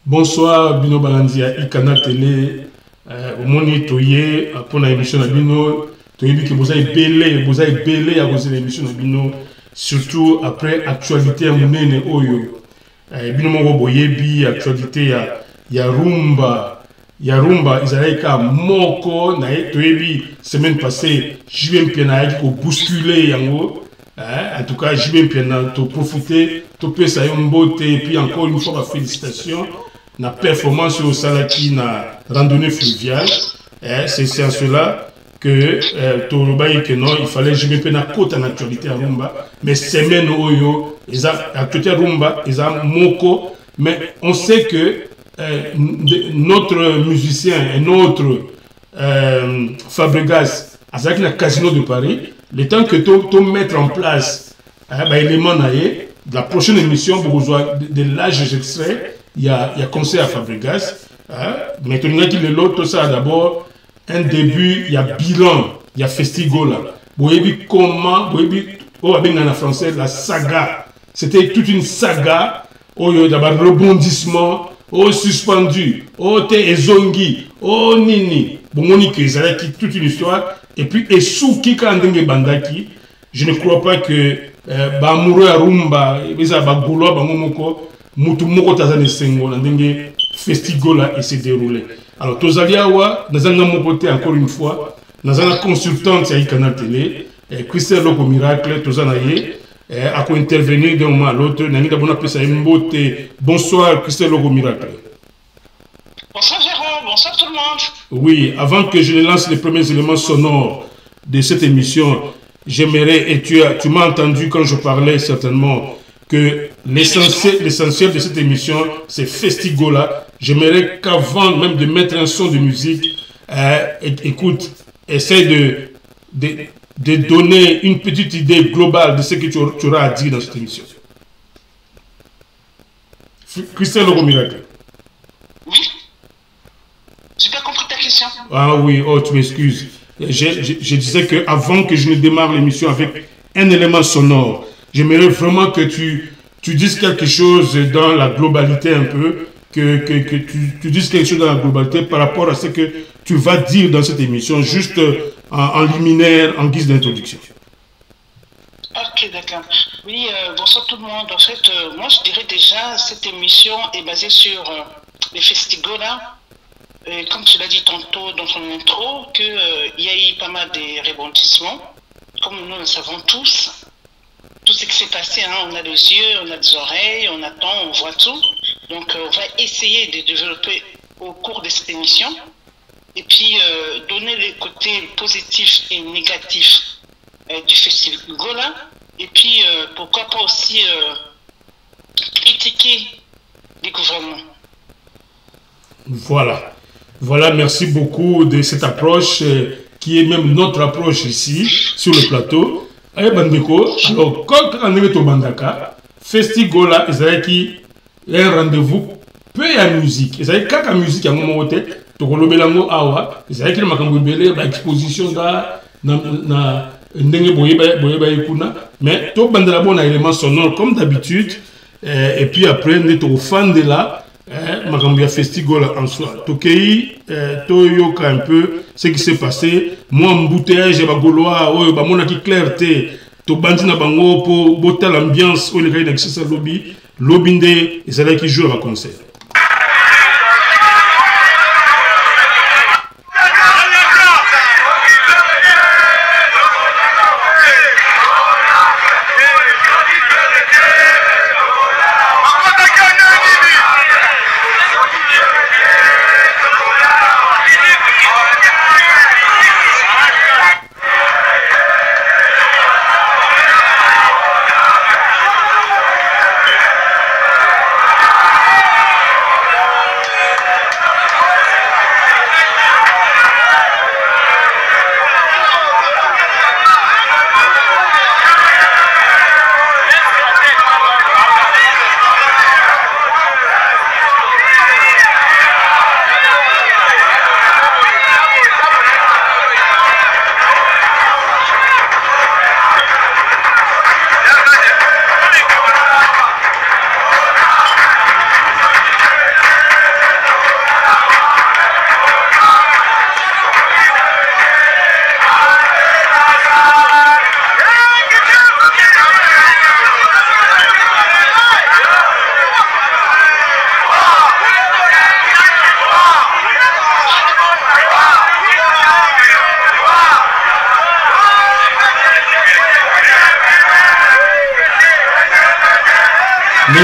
Bonsoir, Bino Balandia, Ikana Télé, au Moni Toye, pour l'émission de Bino, Toye que vous avez belé à cause de l'émission de Bino, surtout après actualité à Mounene Oyo. Bino Mongo Boyebi, actualité ya Rumba, Isaïka Moko, Nae Toyebi, semaine passée, JBM Piana qui bousculer Yango. En tout cas, JBM Piana, to profiter, to payer sa beauté, et puis encore une fois, félicitations. La performance au Salaki na randonnée fluviale, c'est en cela que il fallait jouer un côte en actualité à Rumba, mais semaine Oyo, actualité à Rumba, ils ont Moko, mais on sait que notre musicien et notre Fabregas, à le Casino de Paris, le temps que tu mettre en place l'élément de la prochaine émission, de l'âge extrait. Il y a conseil à Fabregas. Maintenant qu'il est l'autre, ça d'abord un début, il y a bilan, il y a festigola. Vous voyez comment, vous voyez, en français, la saga. C'était toute une saga. Il y a un rebondissement, suspendu, ezongi, nini. Bon, on dit que toute une histoire. Et puis, Esu Kandenge Bandaki, je ne crois pas que Bamourou Rumba, Bagolo, Bamomoko, Mutu moko tazane sengo na ndenge festigola et s'est déroulé. Alors Tozaliawa, nazanga mokote encore une fois, nazanga consultante ya Canal Télé, Christelle Loko Miracle, Tozanaye, a intervenir d'un moment à l'autre, nangita bona pesa mbote. Bonsoir Christelle Loko Miracle. Bonsoir Jérôme, bonsoir tout le monde. Oui, avant que je ne lance les premiers éléments sonores de cette émission, j'aimerais, et tu m'as entendu quand je parlais certainement, que l'essentiel de cette émission, c'est Festigola. J'aimerais qu'avant même de mettre un son de musique, écoute, essaie de donner une petite idée globale de ce que tu auras à dire dans cette émission. Christelle Loko Miracle. Oui. J'ai pas compris ta question. Ah oui, tu m'excuses. Je disais qu'avant que je ne démarre l'émission avec un élément sonore, j'aimerais vraiment que tu dises quelque chose dans la globalité un peu, que tu dises quelque chose dans la globalité par rapport à ce que tu vas dire dans cette émission, juste en liminaire, en guise d'introduction. Ok, d'accord. Oui, bonsoir tout le monde. En fait, moi je dirais déjà, cette émission est basée sur les festigola. Comme tu l'as dit tantôt dans ton intro, qu'il y a eu pas mal de rebondissements, comme nous le savons tous. Tout ce qui s'est passé, hein, on a des yeux, on a des oreilles, on attend, on voit tout. Donc on va essayer de développer au cours de cette émission et puis donner les côtés positifs et négatifs du festigola et puis pourquoi pas aussi critiquer les gouvernements. Voilà, merci beaucoup de cette approche qui est même notre approche ici sur le plateau. Alors, quand on est au Bandaka, Festigola, il y a un rendez-vous peu à musique. Il y a une musique à un moment où tu as une exposition mais tout le élément sonore comme d'habitude. Et puis après, on est au fan de là. Magambia Festigola en soi. Tokei, Toyoka un peu ce qui s'est passé. Moi, embouteillage, Bagoloa, Bamona qui clarté, Tobandina Bango, pour botter l'ambiance, où les gars d'accès à lobby, Lobinde, et c'est là qui joue à concert.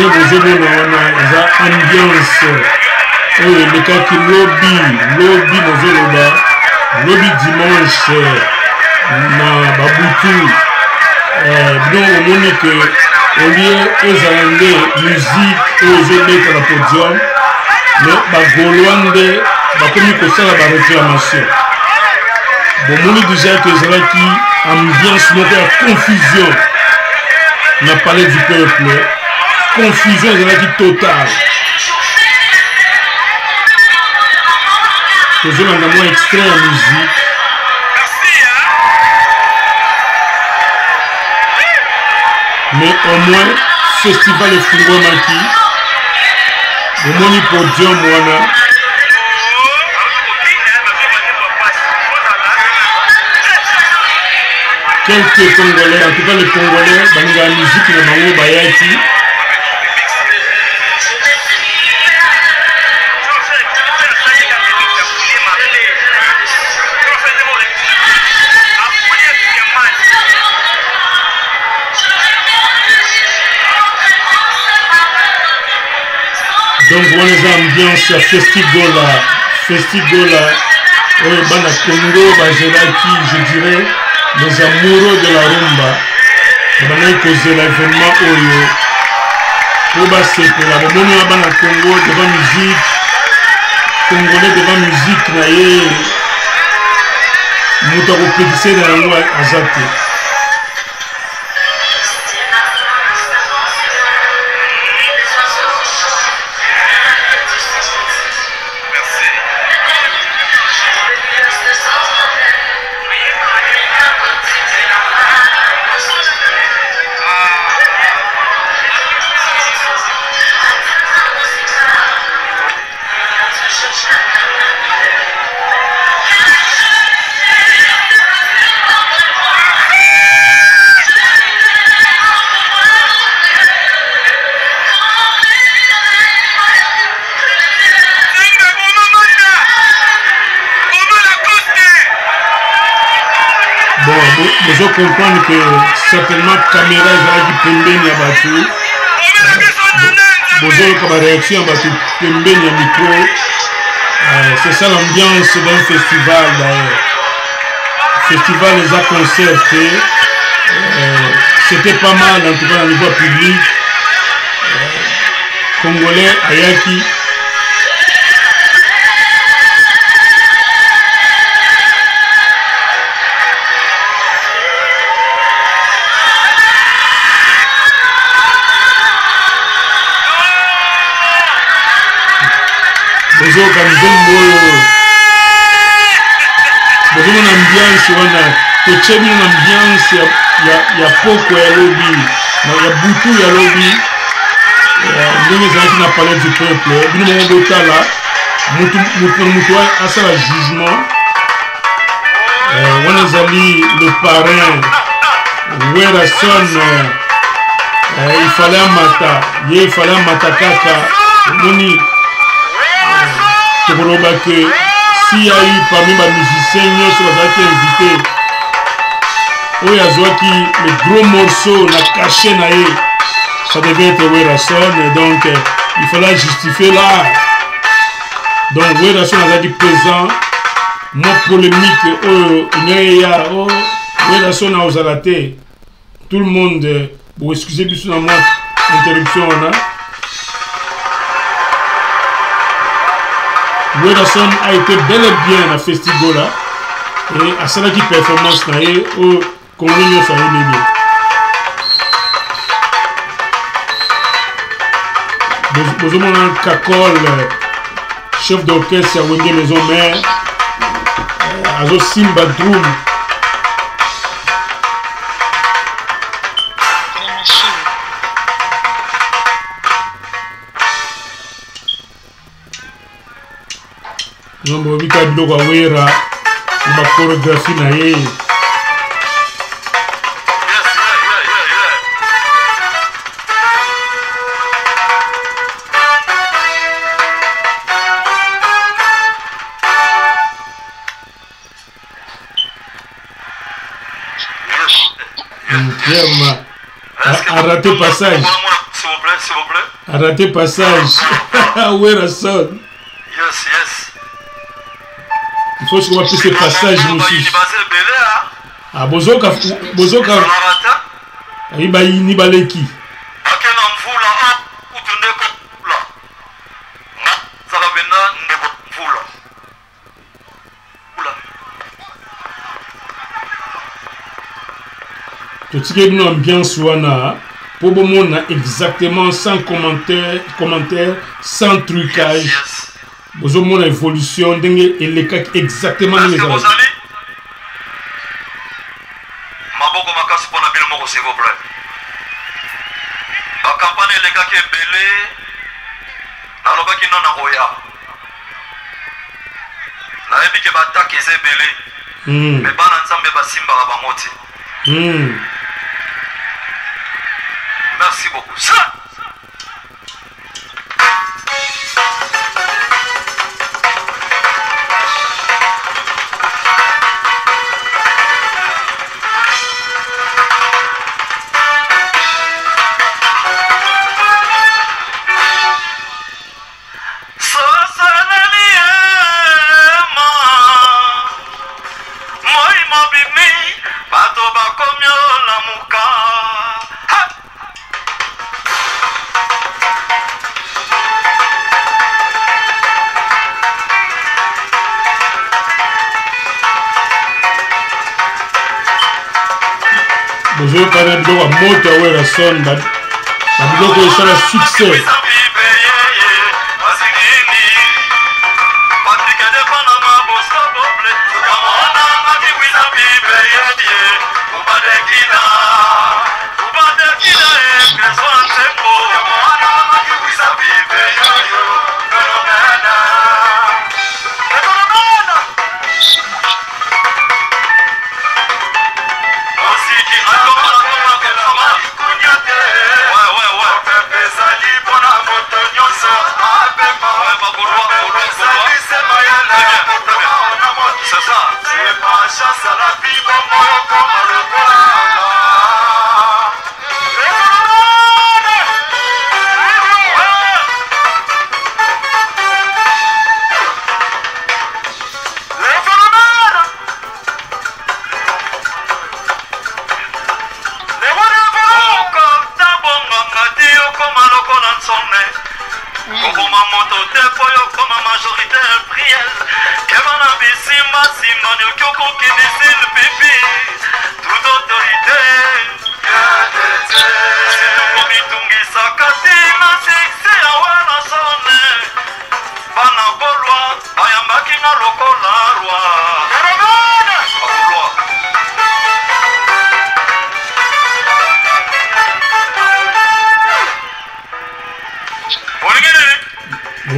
ndenge bozomona wana eza ambiance oyo elekaki lobi bozoloba lobi dimanche na babutu biloko omoni ke olie ezala nde musique oyo ezobeta na podium me bagolwa nde bakomi kosala baréclamation bomoni déjà ke ezalaki ambiance moko ya confusion na palais du peuple confusion ezalaki totale tozolanda mwa extrait ya musique mais au moins festival efungwamaki omoni podium wana quelques Congolais, en tout cas les Congolais, la musique de Bango Bayaki. Donc voilà les ambiances à Festigola, Bana Congo, Bazelaki, je dirais. Les amoureux de la rumba, ils ont causé l'événement Oyo. Pour passer la bomone à Bana Congo devant musique, Congolais devant musique, naïe, Moutaro Pédicé dans la loi Azate. Vous comprendre que certainement caméra est pembeni ya batu vous comme réaction batu pembeni ya micro c'est ça l'ambiance d'un festival d'ailleurs festival les a concerté c'était pas mal en tout cas au niveau public Congolais ayaki bozoka nzombo oyo bozomona ambiance wana totie bino na ambiance ya poko ya lobi ya butu ya lobi ndenge ezalaki na palais du peuple bino moko botala motu asala jugement wana ezali le parrain Werason il fallait amata kaka omoni que s'il y a eu parmi les musiciens qui ont été invités, il y a les gros morceaux, la cachée, ça devait être Werason, donc il fallait justifier l'art. Donc Werason a été présent, moi polémique, Werason a osé la tête. Tout le monde, bon, excusez-moi sur la interruption, Werason a été bel et bien à Festigola et à cela qui performance naïe au Congolais ça bien. Nous avons un Kakol, chef d'orchestre à Wenge Maison Mère, Azo Simba Drum. Nombo bika biloko awera na chorégraphie na ye. Pierre a raté passage. S'il vous plaît. A raté passage. Werason. Yes, yes. Il faut que je puisse ce passage aussi. Ah, Bozoka. Iba ni baleki. Akena mvula utundeko mvula. Saka bena ndeko mvula. Tout ce une ambiance wana pour bon exactement sans commentaire, sans trucage. Yes. Vous avez mon évolution dingue et les cas exactement les autres. Maboko makasi pona bino moko s'il vous plaît. Ba campagne les gars qui est belé. Na loba ki non na roya. Na yebi ke ba attaque eze belé. Mais bana nzambe ba simba ba bangoti. Merci beaucoup. Ça. Bonjour, parler de la moto à Werason, la vidéo est sur le succès.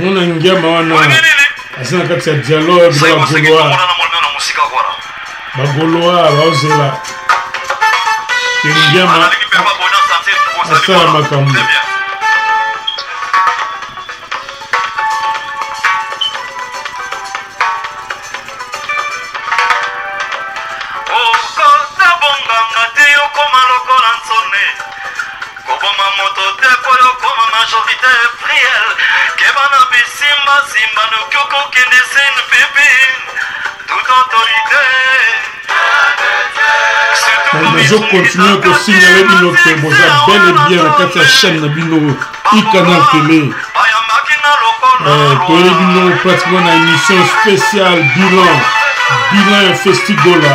On a un gamin, on a un dialogue de la Gaulois. La Gaulois, Rosela. C'est un gamin. C'est ça, ma campagne. Je continue à signaler que vous avez bel et bien la chaîne de Canal Télé. Pour une pratiquement une émission spéciale bilan Festigola.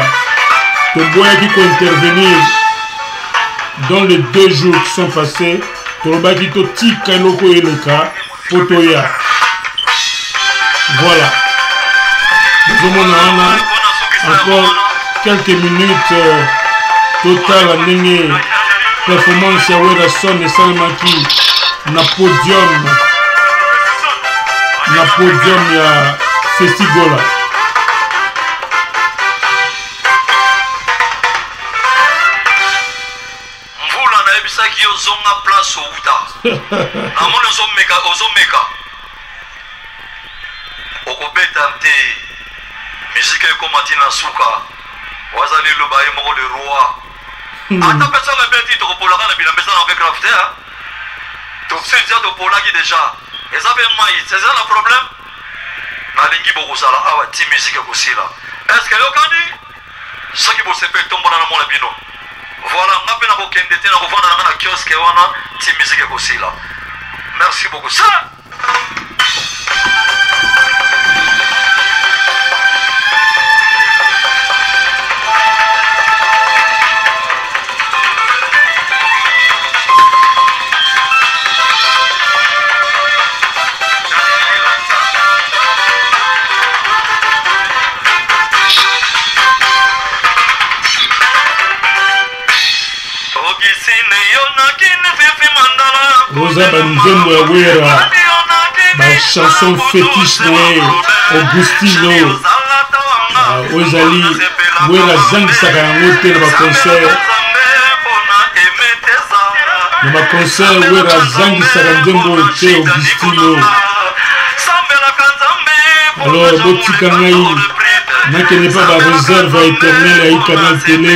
Pour voir qui peut intervenir dans les 2 jours qui sont passés. Pour le bakito tika loko eleka potoya. Voilà. Nous avons encore quelques minutes. Total année performance à Werason et Salamaki na podium ya Festigola. Mvula na ebisaki ozonga place outa. Namoni ozomeka. Okobeta te. Musique ekomati na suka. Wazali lobaye moko de roi. Ata personne n'a bien dit pour la bilambesa avec crafter. tosenza topolaki déjà eza mpe mai c'est ça le problème nalingi bokozala awa ti musique ekosila est-ce que yokani soki bosepe tombona na mona bino voilà nga mpe nakokende te na kovanda nanga na kioske wana ti musique ekosila merci beaucoup ça Rosa Banzembo Wera, ma chanson fétiche de Augustino, Ozali, Wera Zang Sakangote dans ma concert. Dans ma concert, Wera Zang Sakangote Augustino. Alors, Boti Kangaï, n'a n'est pas la réserve éternelle à Canal Télé.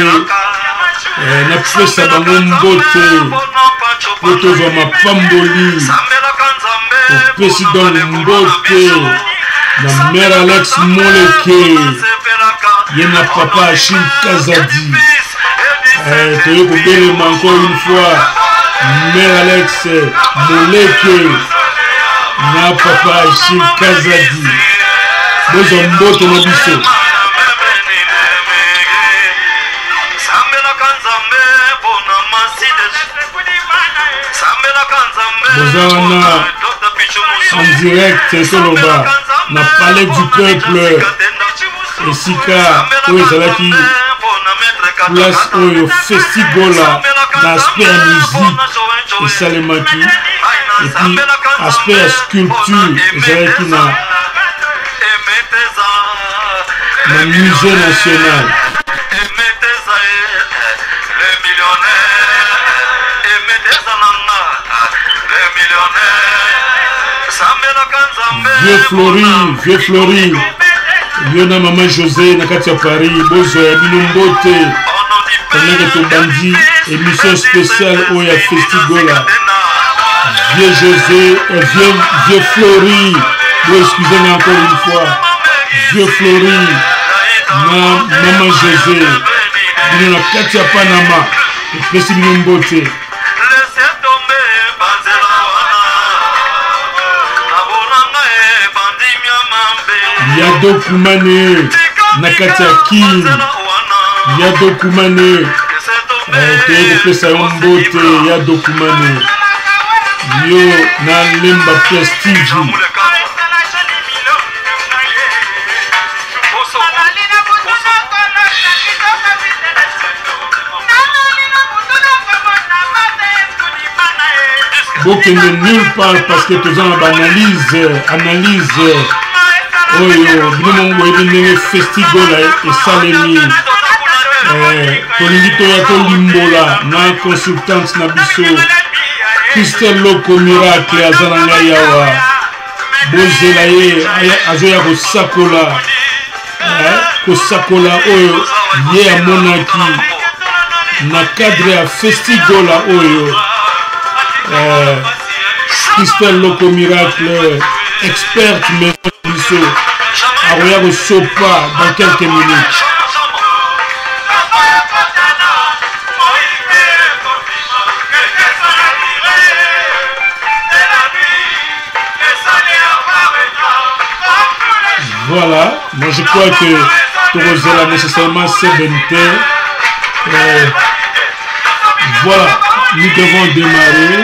Na pesa bango mbote otozwa mapamboli opesi don mbote na mère Alex Moleke ye na papa Achille Kazadi toye kobelema encore une fois mère Alex Moleke na papa Achille Kazadi bozwa mbote na biso Bozana en direct Soloba na palais du peuple et Sika Oezalaki place au festigola d'aspect musique et Salemaki et puis aspect sculpture Ezalaki na musée national. Vieux Flori, Yona Maman José, Nakatia Paris, Bozo, Bilumbote, Kanaka Tobandi, émission spéciale Oya Festigola. Vieux José, Vieux Flori, excusez-moi encore une fois, Vieux Flori, Maman José, Biluna Katia Panama, Pesi Bilumbote. Yado Kumane Nakatia King Yado Kumane Teye pesa yombote Yado Kumane Yo na lemba prestige Bokende nulle part parce que tous en analyse Oyo, binomo ebene festigola et salemi. Tolingito ya tolimbola na consultante na biso. Christelle Loko Miracle azananga yawa. Bozela ye azoya kosakola oyo ye amonaki na cadre ya festigola oyo. Christelle Loko Miracle experte mais Aroya Sopa dans quelques minutes. Voilà, moi je crois que Torozela nécessairement CBNT. Voilà, nous devons démarrer.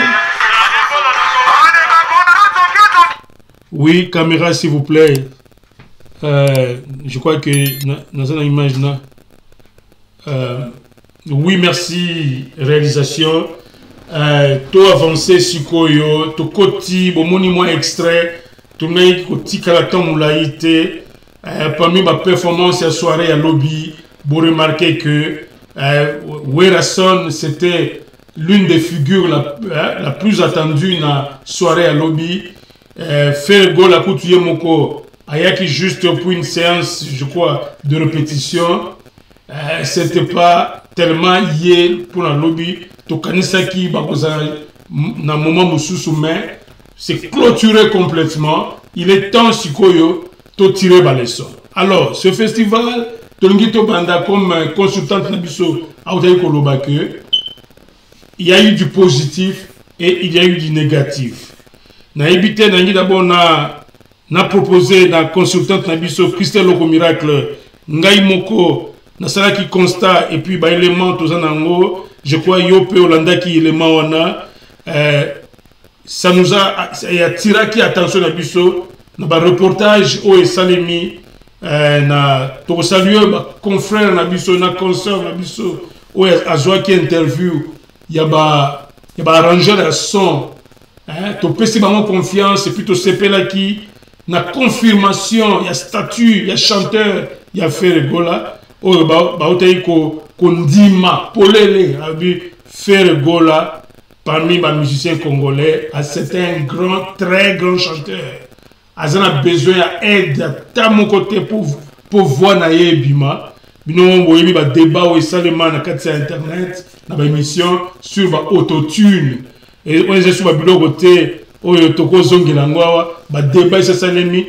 Oui, caméra s'il vous plaît. Je crois que dans une image là. Oui, merci réalisation. To avancé Sikoyo, to koti, bon monument extrait, to mei koti kalatan moulaïté. Parmi ma performance à soirée à lobby, vous remarquez que Werason c'était l'une des figures la plus attendue dans la soirée à lobby. Faire go la coutuye moko ayaki juste pour une séance je crois de répétition c'était pas tellement lié pour la lobby to kanisaki bakoza dans le moment où mais c'est clôturé complètement. Il est temps, Sikoyo, de tirer la leçon. Alors, ce festival, Tolingito Banda, comme consultante Nabiso, il y a eu du positif et il y a eu du négatif. D'abord, na proposé la consultante Nabiso, Christelle Loko Miracle, Ngai Moko, Nasara qui constat, et puis, élément, tout ça, je crois, Yope Olanda qui élément, on a, ça nous a attiré qui attention Nabiso, dans le reportage au Salemi, na to saluer ma confrère Nabiso, na consœur Nabiso, au Azwa qui interview, il y a arrangeur à son, to pesi vraiment confiance, et puis to sepe là qui, na confirmation, il y a statut, il y a chanteur, il y a Ferregola, au baotaï ko kondima, polele, Ferregola, parmi les musiciens congolais, c'est un grand, très grand chanteur. Ils ont besoin d'aide à mon côté pour voir Naye Bima. Nous avons eu un débat où il y a internet, dans l'émission sur l'autotune. Et on est sur le côté où il y a un débat sur Salemi.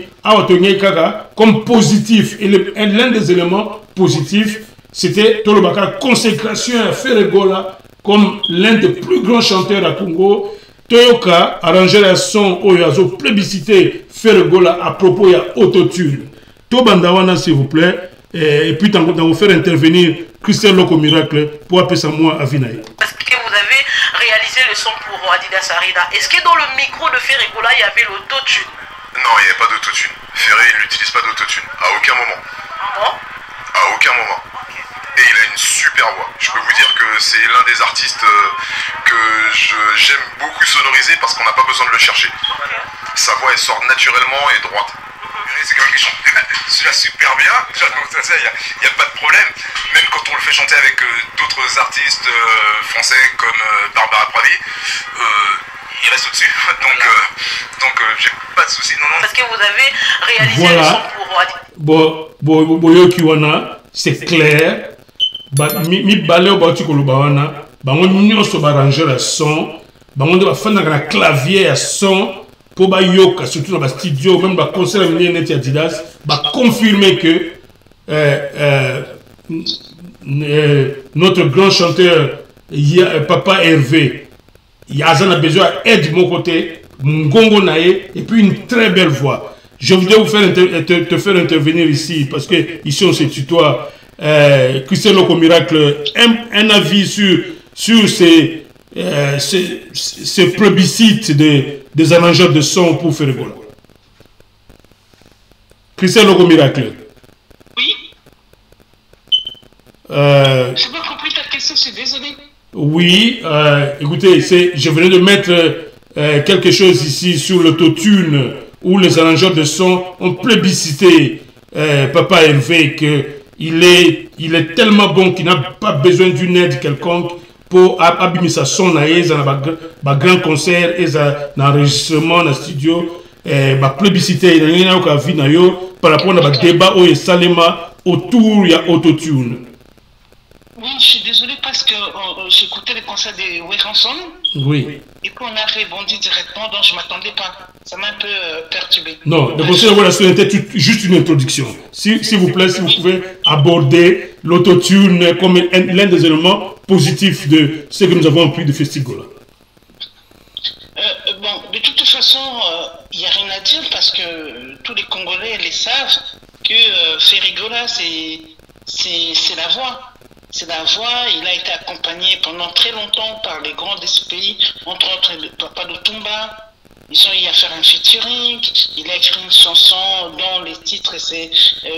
Comme positif. Et l'un des éléments positifs, c'était la consécration à Ferregola comme l'un des plus grands chanteurs à Congo. Toyoka arrangé la son au yazo plébiscité Ferregola à propos de l'autotune. Tobandawana s'il vous plaît. Et puis dans vous faire intervenir Christelle Loko Miracle pour appeler ça moi à Vinaï. Parce que vous avez réalisé le son pour Adidas Arena. Est-ce que dans le micro de Ferregola il y avait l'autotune? Non, il n'y avait pas d'autotune. Ferré il n'utilise pas d'autotune. À aucun moment. Bon. À aucun moment. Et il a une super voix. Je peux vous dire que c'est l'un des artistes que j'aime beaucoup sonoriser parce qu'on n'a pas besoin de le chercher. Sa voix elle sort naturellement et droite. C'est quelqu'un qui chante celui-là super bien. Il n'y a pas de problème. Même quand on le fait chanter avec d'autres artistes français comme Barbara Pravi, il reste au-dessus. Donc j'ai pas de soucis. Non. Parce que vous avez réalisé le son pour Adidas. C'est clair. Mi balé au bâti kolobawana bango nyonso barranger la son bango de bafanda na clavier à son pour ba yoka surtout dans ba studio même ba concert mini net Adidas ba confirmer que notre grand chanteur Papa Hervé il a besoin d'aide de mon côté ngongo nae et puis une très belle voix. Je voudrais vous faire te faire intervenir ici parce que ici on se tutoie. Christelle Loko Miracle, un avis sur ces plébiscites des arrangeurs de son pour Ferregola. Christelle Loko Miracle. Oui. Je n'ai pas compris ta question, je suis désolé. Oui, écoutez, je venais de mettre quelque chose ici sur l'autotune où les arrangeurs de son ont plébiscité Papa Hervé que il est tellement bon qu'il n'a pas besoin d'une aide quelconque pour abîmer sa son dans un grand concert et un enregistrement dans le studio. La plébiscité par rapport à débat au Salema autour il y a autotune. Oui, je suis désolé parce que j'écoutais le concert de Weranson. Oui. Et puis on a rebondi directement, donc je ne m'attendais pas. Ça m'a un peu perturbé. Non, le concert de Weranson était juste une introduction. S'il vous plaît, si vous pouvez aborder l'autotune comme l'un des éléments positifs de ce que nous avons appris de Festigola. Bon, de toute façon, il n'y a rien à dire parce que tous les Congolais les savent que Ferregola, c'est la voix. C'est la voix, il a été accompagné pendant très longtemps par les grands de ce pays, entre autres le Papa Lutumba. Ils ont eu à faire un featuring, il a écrit une chanson dont les titres c'est,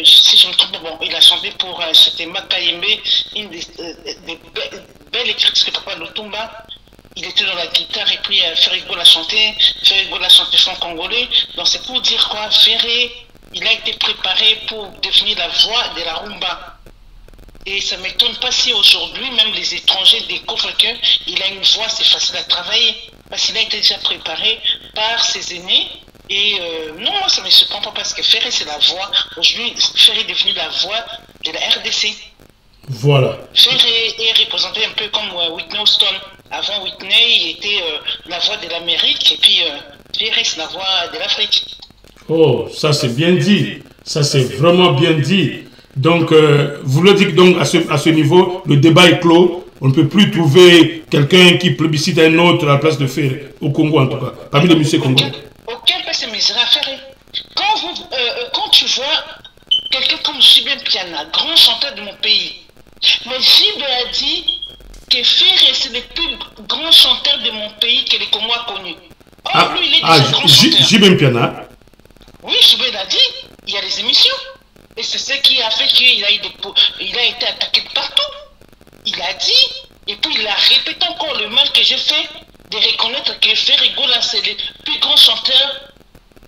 si je me trompe, bon, il a chanté pour, c'était Makayembe, une des belles écrites que Papa Lutumba. Il était dans la guitare et puis Ferregola a chanté son congolais. Donc c'est pour dire quoi, Ferré, il a été préparé pour devenir la voix de la rumba. Et ça ne m'étonne pas si aujourd'hui, même les étrangers découvrent qu'il a une voix, c'est facile à travailler. Parce qu'il a été déjà préparé par ses aînés. Et non, moi, ça ne me surprend pas parce que Ferré, c'est la voix. Aujourd'hui, Ferré est devenu la voix de la RDC. Voilà. Ferré est représenté un peu comme Whitney Houston. Avant Whitney, il était la voix de l'Amérique et puis Ferris, la voix de l'Afrique. Oh, ça c'est bien dit. Ça c'est vraiment bien dit. Donc, vous le dites donc à ce niveau, le débat est clos. On ne peut plus trouver quelqu'un qui plébiscite un autre à la place de Ferré, au Congo en tout cas, parmi les musiciens congolais. Aucun peut se mesurer à Ferré. Quand tu vois quelqu'un comme Jibé Mpiana, grand chanteur de mon pays, mais Jibé a dit que Ferré c'est le plus grand chanteur de mon pays que les Congolais ont connu. Or, lui, il est déjà grand chanteur. Jibé Mpiana. Oui, Jibé l'a dit, il y a des émissions. Et c'est ce qui a fait qu'il a été attaqué de partout. Il a dit, et puis il a répété encore le mal que j'ai fait de reconnaître que Ferré Gola, c'est le plus grand chanteur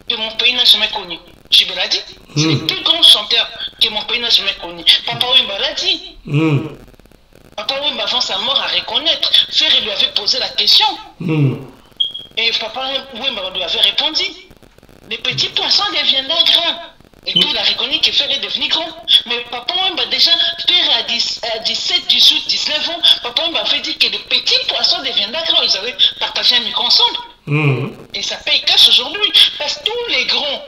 que mon pays n'a jamais connu. Je me l'ai dit, c'est le plus grand chanteur que mon pays n'a jamais connu. Papa Wemba l'a dit. Papa Wemba, avant sa mort, à reconnaître. Ferré lui avait posé la question. Et Papa Wemba lui avait répondu. Les petits poissons deviennent grands. Et puis il a reconnu que Ferré est devenu grand. Mais Papa Wemba déjà, Ferré à 17, 18, 19 ans, Papa Wemba avait dit que les petits poissons deviennent grands. Ils avaient partagé un micro ensemble. Et ça paye cash aujourd'hui. Parce que tous les grands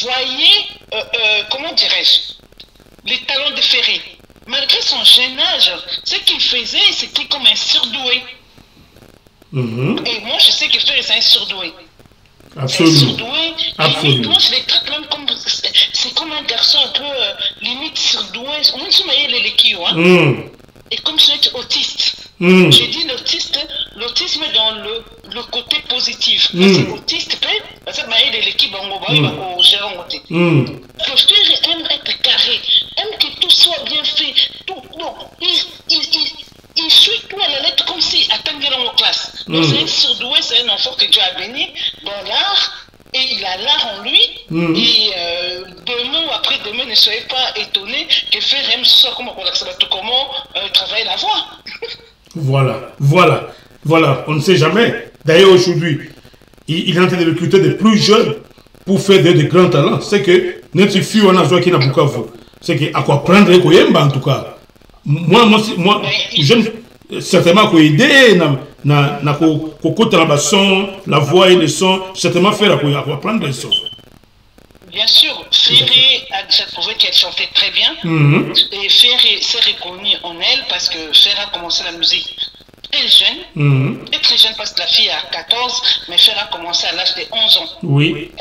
voyaient, comment dirais-je, les talents de Ferré. Malgré son jeune âge, ce qu'il faisait, c'était comme un surdoué. Et moi, je sais que Ferré, c'est un surdoué. Absolument. Moi, je les traite même comme. C'est comme un garçon un peu limite surdoué. On dit les kio, hein. Et comme je suis autiste. J'ai dit l'autisme dans le côté positif. Parce que l'autiste peut. Parce que l'équipe en gérer en côté. Le frère aime être carré, aime que tout soit bien fait. Non, il suit tout à la lettre comme si attendait dans la classe. Donc c'est un surdoué, c'est un enfant que Dieu a béni dans l'art. Et il a l'art en lui. Et demain ou après-demain, ne soyez pas étonnés que faire M soit comment travailler la voix. Voilà. On ne sait jamais. D'ailleurs, aujourd'hui, il est en train de recruter des plus jeunes pour faire de grands talents. C'est que notre fille, on a besoin qu'il n'a pas vu. C'est qu'à quoi prendre Koyemba en tout cas. Moi, j'aime certainement aider na kokota la son, la voix et le son, certainement faire à prendre le son. Bien sûr, Ferré a déjà prouvé qu'elle chantait très bien. Et Ferré s'est reconnue en elle parce que Ferré a commencé la musique très jeune. Très jeune parce que la fille a 14, mais Ferré a commencé à l'âge de 11 ans. Oui.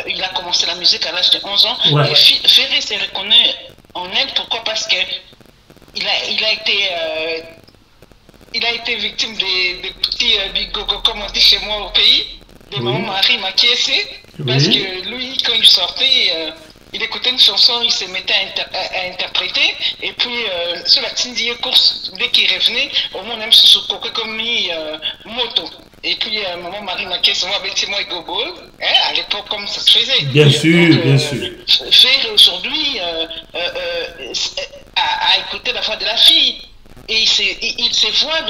Il a commencé la musique à l'âge de 11 ans. Ouais. Et Ferré s'est reconnu en elle. Pourquoi? Parce que il a été victime des petits bigogos, comme on dit chez moi au pays, des mamans Marie maquiessées, parce que lui, quand il sortait, il écoutait une chanson, il se mettait à interpréter, et puis sur la Tindie course, dès qu'il revenait, au moins même sous ce coco comme moto. Et puis maman Marie maquiesse, moi avec moi et Gogo, à l'époque comme ça se faisait. Bien sûr. Faire aujourd'hui à écouter la voix de la fille. Et il se voit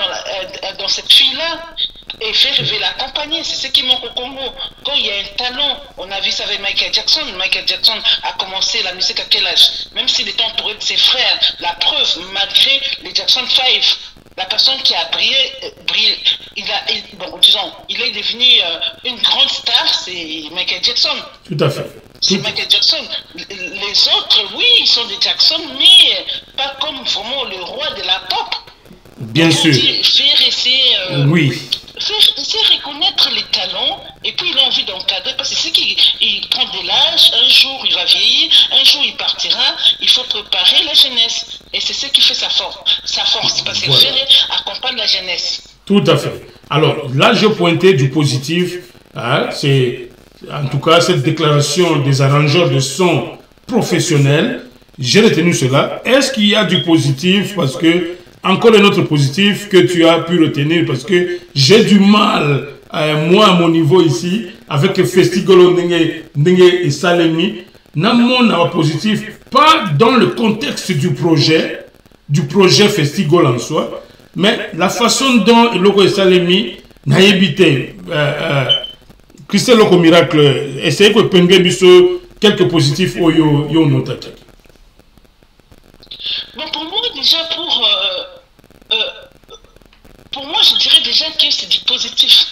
dans cette fille-là et fait rêver l'accompagner. C'est ce qui manque au Congo. Quand il y a un talent, on a vu ça avec Michael Jackson. Michael Jackson a commencé la musique à quel âge? Même s'il était entouré de ses frères. La preuve, malgré les Jackson 5, la personne qui a brillé, il est devenu une grande star, c'est Michael Jackson. Tout à fait. C'est Michael Jackson. Les autres, oui, ils sont des Jackson, mais pas comme vraiment le roi de la pop. Bien sûr. C'est reconnaître les talents et puis il a envie d'encadrer parce que c'est qu'il prend de l'âge, un jour il va vieillir, un jour il partira, il faut préparer la jeunesse et c'est ce qui fait sa force parce que Ferré accompagne la jeunesse. Tout à fait. Alors là je pointais du positif, hein, c'est en tout cas cette déclaration des arrangeurs de son professionnels, j'ai retenu cela. Est-ce qu'il y a du positif parce que encore un autre positif que tu as pu retenir parce que j'ai du mal, moi à mon niveau ici, avec le Festigolo Ndenge et Salemi, n'a positif, pas dans le contexte du projet Festigolo en soi, mais la façon dont Loko et Salemi n'a évité, Christelle Loko Miracle, essayez que Pengue Bisso quelques positifs au yo notati. Bon, pour moi, déjà, pour moi, je dirais déjà que c'est du positif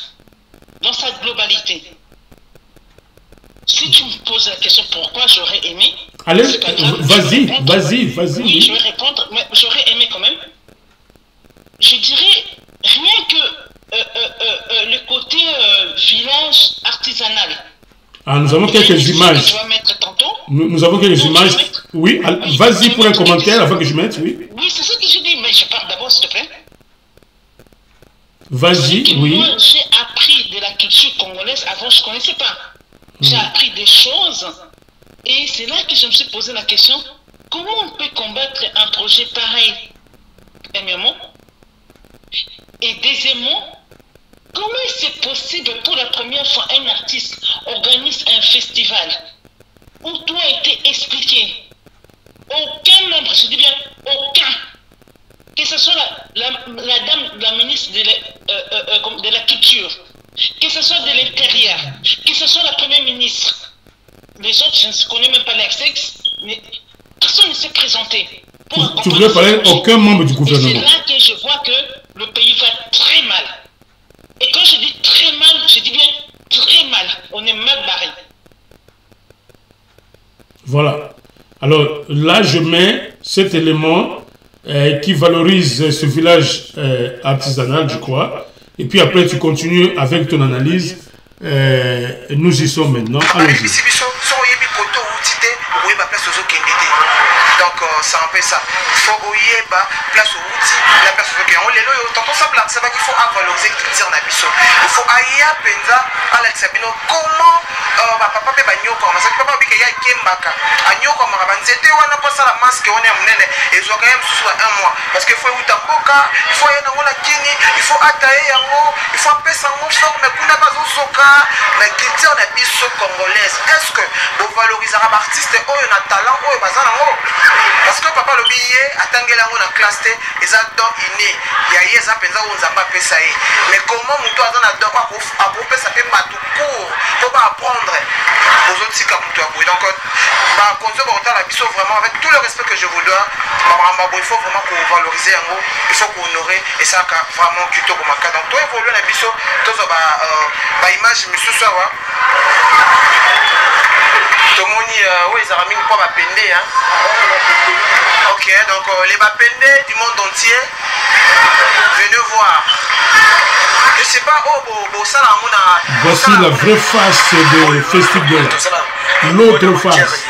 dans sa globalité. Si tu me poses la question pourquoi j'aurais aimé, allez, vas-y. Oui, je vais répondre, mais j'aurais aimé quand même. Je dirais rien que le côté village artisanal. Ah, nous avons quelques images. Tu vas mettre tantôt. Nous avons quelques images. Oui, vas-y pour un commentaire avant que je mette, oui. Oui, c'est ça que je dis, mais je parle d'abord, s'il te plaît. Vas-y, oui. Moi, j'ai appris de la culture congolaise avant, je ne connaissais pas. J'ai appris des choses et c'est là que je me suis posé la question, comment on peut combattre un projet pareil, premièrement, et deuxièmement, comment c'est possible pour la première fois un artiste organise un festival où tout a été expliqué. Aucun membre, je dis bien aucun, que ce soit la dame, la ministre de la culture, que ce soit de l'intérieur, que ce soit la première ministre, les autres, je ne connais même pas leur sexe, mais personne ne s'est présenté. Tu voulais parler aucun membre du gouvernement. C'est là que je vois que le pays va très mal. Et quand je dis très mal, je dis bien très mal. On est mal barré. Voilà. Alors là, je mets cet élément qui valorise ce village artisanal, je crois. Et puis après, tu continues avec ton analyse. Nous y sommes maintenant. Allons-y. Donc, c'est un peu ça. Il faut ouiller place au outil, la place au outil. On les loue, tant qu'on s'appelle, ça va qu'il faut valoriser le culture nabiso. Il faut aïe à penza à l'exabino. Comment papa peut bagno comme ça? Papa dit qu'il y a kembaka. Agno comme rabanzete ou on a pas ça la masque on est amené et ils ont quand même sous un mois parce qu'il faut utamboka, il faut y aller dans la kini, il faut attaquer yango, il faut appeler ça mon soc mais kuna pas au soka. Mais culture nabiso congolaise. Est-ce que vous valorisez un artiste ou un talent ou un bazar en parce que papa le billet atangela ngo na classe te ezado iné ya yeza penza onza pas pesa ye mais comment muto azana do pa ko pesa pe matu cours pour pas apprendre aux autres tika muto abou donc ba konzo ba otala biso vraiment avec tout le respect que je vous dois il faut vraiment qu'on valoriser yango il faut qu'on honorer et ça vraiment kuto comme ka donc toi évoluer na biso tozo ba image misusu awa tomoni ouais ça ramène pas ba pende hein. Ok, donc les bapendés du monde entier, venez voir. Je sais pas, ça là, voici la vraie face de festival. L'autre face.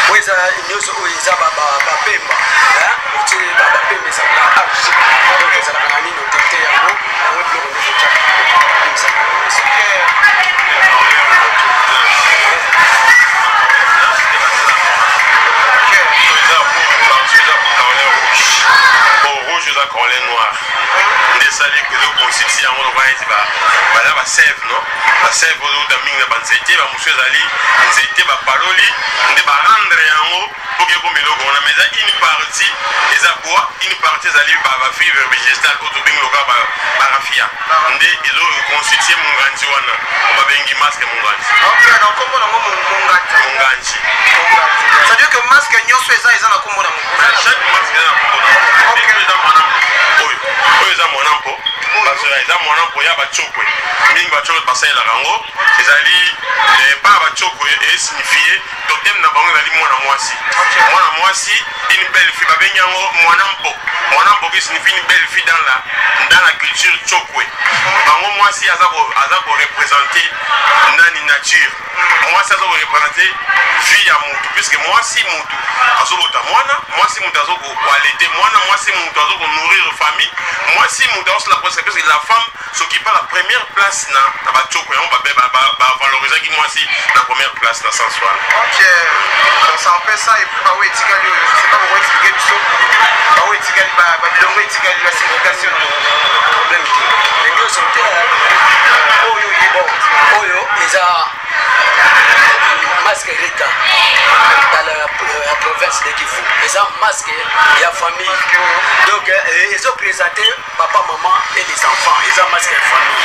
Oza nyoso oza bapemba uti bapemba ça la archi donc ça la kanani no tete yango yango biloko nyoso chaka rouge za collet noir ndesali que le constitue yango lo baiti ba la ba sève non ba sève o da minga banzete ba musu ezali nzete ba paroli nde ba rendre yango pour que comme le on a mais une partie eza bois une partie ezali ba fibre végétale auto bingo ka ba rafia nde ezo constitue munganji wana ba bengi masque munganji. OK donc comme on a munganji ça veut dire que masque nyoso eza na kombo na munganji chaque masque eza na kombo na OK eza mana oyo eza monampo parce que eza monampo ya bachokwe mingi bachokwe basala rango ezali pa bachokwe et signifier totem na bango ezali mwana mwasi une belle fille babengi yango monampo qui signifie une belle fille dans la culture chokwe bango mwasi aza ko représenter nani nature mwasi aza ko représenter vie ya mutu puisque mwasi mutu azobota mwasi mutu azo ko qualité mwasi mutu azo ko nourrir famille mwasi mutu azo la parce que la femme s'occupe la première place na bachoko yango ba valoriser ki mwasi la première place na sans soi. OK donc ça en fait ça et puis ba oui tikali c'est pas pourquoi expliquer biso ba oui tikali ba bilongo tikali la signification problème qui les mieux sont oyo eza masque reta dans la la province de Kivu. Ils ont masque et la famille. Donc ils ont présenté papa, maman et les enfants. Ils ont masque et la famille.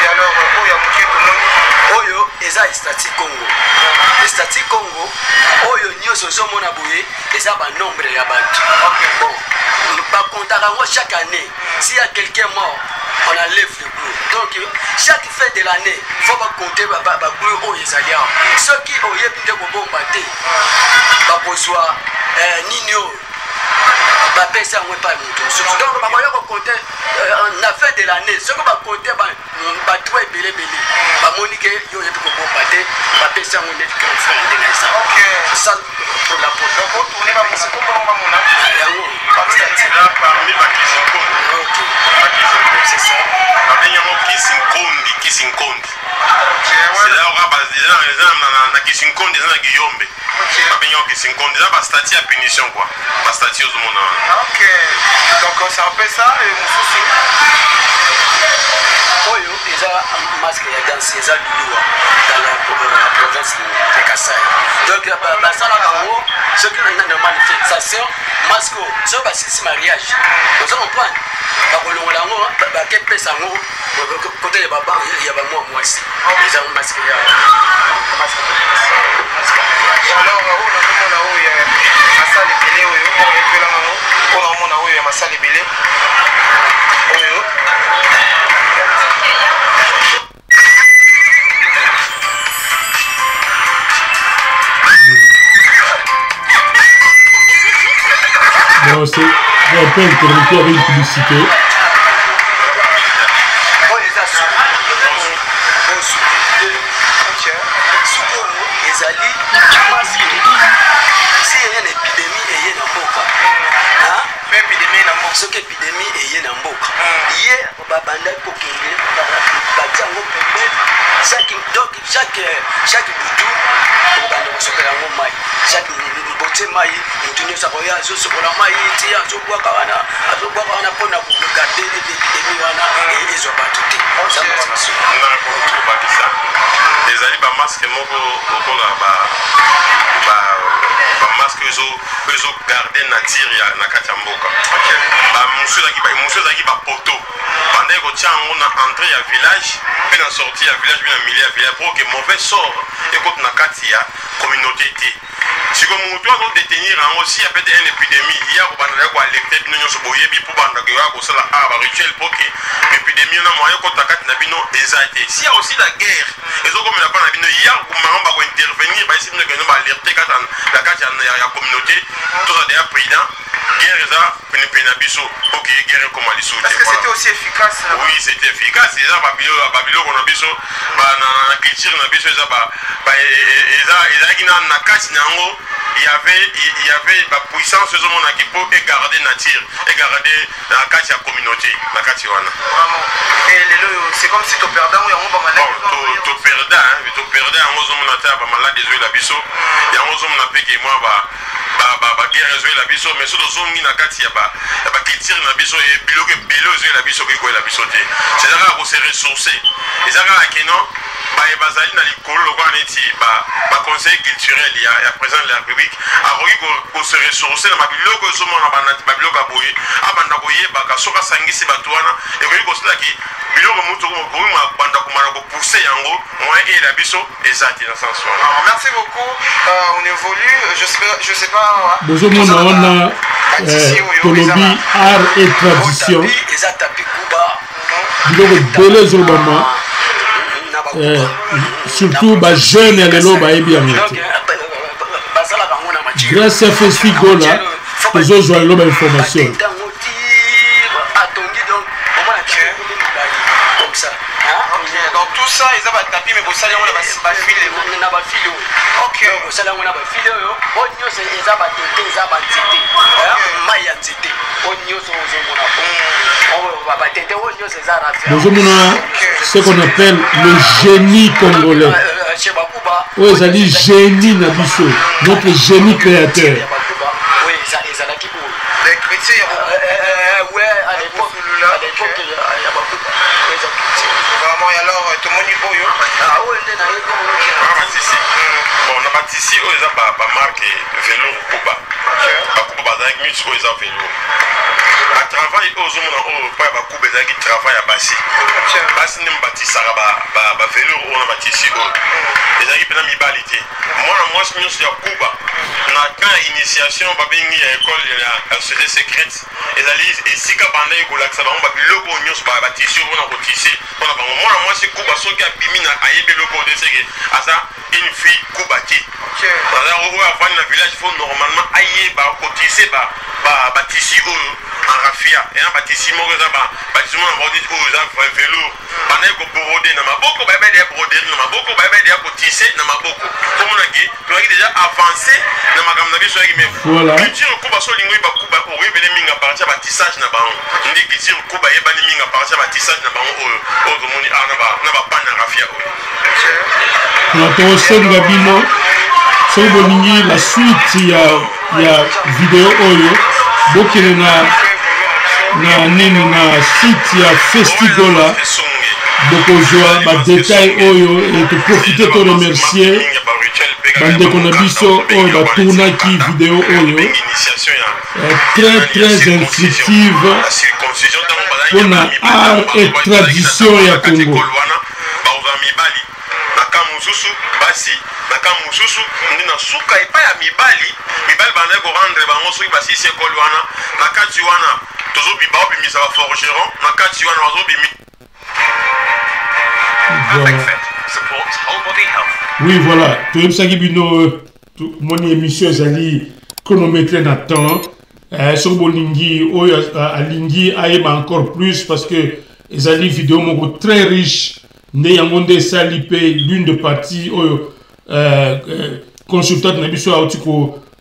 Et alors, Oyo, eza Estati Congo. Estati Congo, Oyo nyoso zomona boye, eza ba nombre ya bato. Bon, ba comptera chaque année. S'il y a quelqu'un mort, on enlève le bleu. Donc, chaque fin de l'année, il faut compter ba bleu Oyo ezalia. Ceux qui ont yebite ko bomba te, ba kozwa nino. Donc, on va compter la fin de l'année. Ce qu'on va compter, on va trouver belé. On va moniquer, il y a des bombarder, on va passer un grand frère de l'État. Ok. Ça, pour la pote. Donc, on tourne, on va passer comment on va mon âme. Parmi les Kisinkondi. Ok. C'est ça. Parmi les Kisinkondi. C'est là où on va passer dans Kisinkondi, dans Guillaume. Parmi les Kisinkondi, là, stati à punition quoi. Stati aux monde. Ok. Donc, c'est un peu ça, et mon souci. Oyo, ils ont un masque et danse, ils ont du lourd dans la province de Kassai. Donc, ça là, ceux qui ont une manifestation, masque, ceux qui ont un mariage. Vous comprenez? Côté de Baba, il y a moi aussi. Ils ont un masque. Alors, bon, c'est un peu interrompu avec une publicité. Soki épidémie et na mboka hier babanda ko kende batango pembeni chaque butu babanda ko sopela ngo mai chaque bote mai mutunyo sa koya zo sokola mai ti azo bwa kana pona ku garder l'épidémie wana et ezo batuté ça na ko bakisa les ali ba masque moko okola ba masque ezo garder nature ya na kati ya mboka monsieur zaki ba poto pendant que tiens on a entré à village puis en sortie à village bien milieu à village pour que mauvais sort et quand na kati ya communauté té si comme on doit détenir aussi a peut-être une épidémie il y a ko bana ko alerter bino nyoso boyebi pour banda ko ya ko sala ba rituel pour que épidémie na moyen ko takati na bino ezate si y a aussi la guerre ezo comme na bana bino ya ko mamba ko intervenir ba isi bino ko ba alerter kata la kati ya communauté tout ça déjà président guerre ça penabiso ok guerre comme ali sous. Est-ce que c'était aussi efficace? Oui, c'était efficace. Les gens babilo qu'on a biso na culture na biso ça qui na kati nango il y avait la puissance de mon équipe pour garder nature et garder la kati ya communauté la kati wana. Vraiment. Et c'est comme si tu perdais ou yango ba malade. Tu perdais en ozo mon ata ba malade de la biso. Ya ozo mon apeke moi ba guerre la biso mais sur zongi na kati ya ba culture na biso et biloke belozo la biso ko la biso te. C'est là qu'on se ressourcer. Et ça là que non bazali na likolo kwa neti ba conseil culturel ya président de la République a ko se ressourcer na biloko zo mona ba biloko boye abanda ko yeba ka soka sangisi batuana et ko sala ki biloko mutu ko ma banda ko mara ko pousser yango moi et la biso ezati na sens. Merci beaucoup. On évolue, je sais pas. Bonjour on a Tolobi art et tradition. Biloko bele zo mama. Surtout les jeunes et les lobes bien. Grâce à Festigo là, les autres ont l'autre information. Donc tout ça, ils ont tapis, mais vous savez, on a pas filé. Ok. Vous savez, on a pas filé. On y a ces abattés, ils ont batté. Maïa zité. On y a ce qu'on appelle le génie congolais. Oui, ça dit génie Nabiso, notre génie créateur. Oui, ça qui pour les chrétiens. Ouais, à l'époque, il y a beaucoup. eza culture vraiment et alors tomoni oyo oyo nde nayebi batisi bon na batisi oyo eza bamarke velour kuba bakuba bazalaki mingi oyo eza velour batravail oyo ozomona oyo mpo ya bakuba ezalaki travail ya basi nde batisaka bavelour oyo na batisi oyo ezalaki mpena mibali te mwana mwasi nyonso ya kuba na kan ya initiation babengi ya ekole ya société secrète ezali esika banda ekolakisa bango babiloko oyo nyonso batisi oyo mpona kotise mpona bango mwana mwasi kuba soki abimi na ayebi eloko oyo deseke aza une fille kuba te aza oyo avandi na village fo normalement ayeba kotise batisi oyo en rafia eya batisi moko eza batisi moko na bango oyo eza velour banda ekoborode na maboko bayebeli ya broderie na maboko bayebeli ya kotise na maboko tomonaki toyaki déjà avancé na makambo na biso yaki me culture kuba so olingi oyeba kuba oyebele mingi a partir ya batissage na bango ndi culture kuba eyebani mingi a partir ya batissage na bango oyo tomoni awa na bapane ya rafia oyo na tokosenga bino soki bolingi la suite ya video oyo bokende na nini na site ya Festigola bokozwa badetail oyo et toprofite to remercier bandeko na biso oyo batournaki video oyo très instructive mpona art et tradition ya Congo. mosusu ndi na suka epai ya mibali banaye korendre bango soki basisi ekole wana na kati wana baobimisa baforgeron na kati wana bazobimi. Oui, voilà. toyebisaki bino moni émission ezali chronométré na temps soki bolingi oyo alingi ayeba encore plus parce que ezali vidéo moko très riche nde yango nde esali mpe l'une de partie oyo consultante na biso auti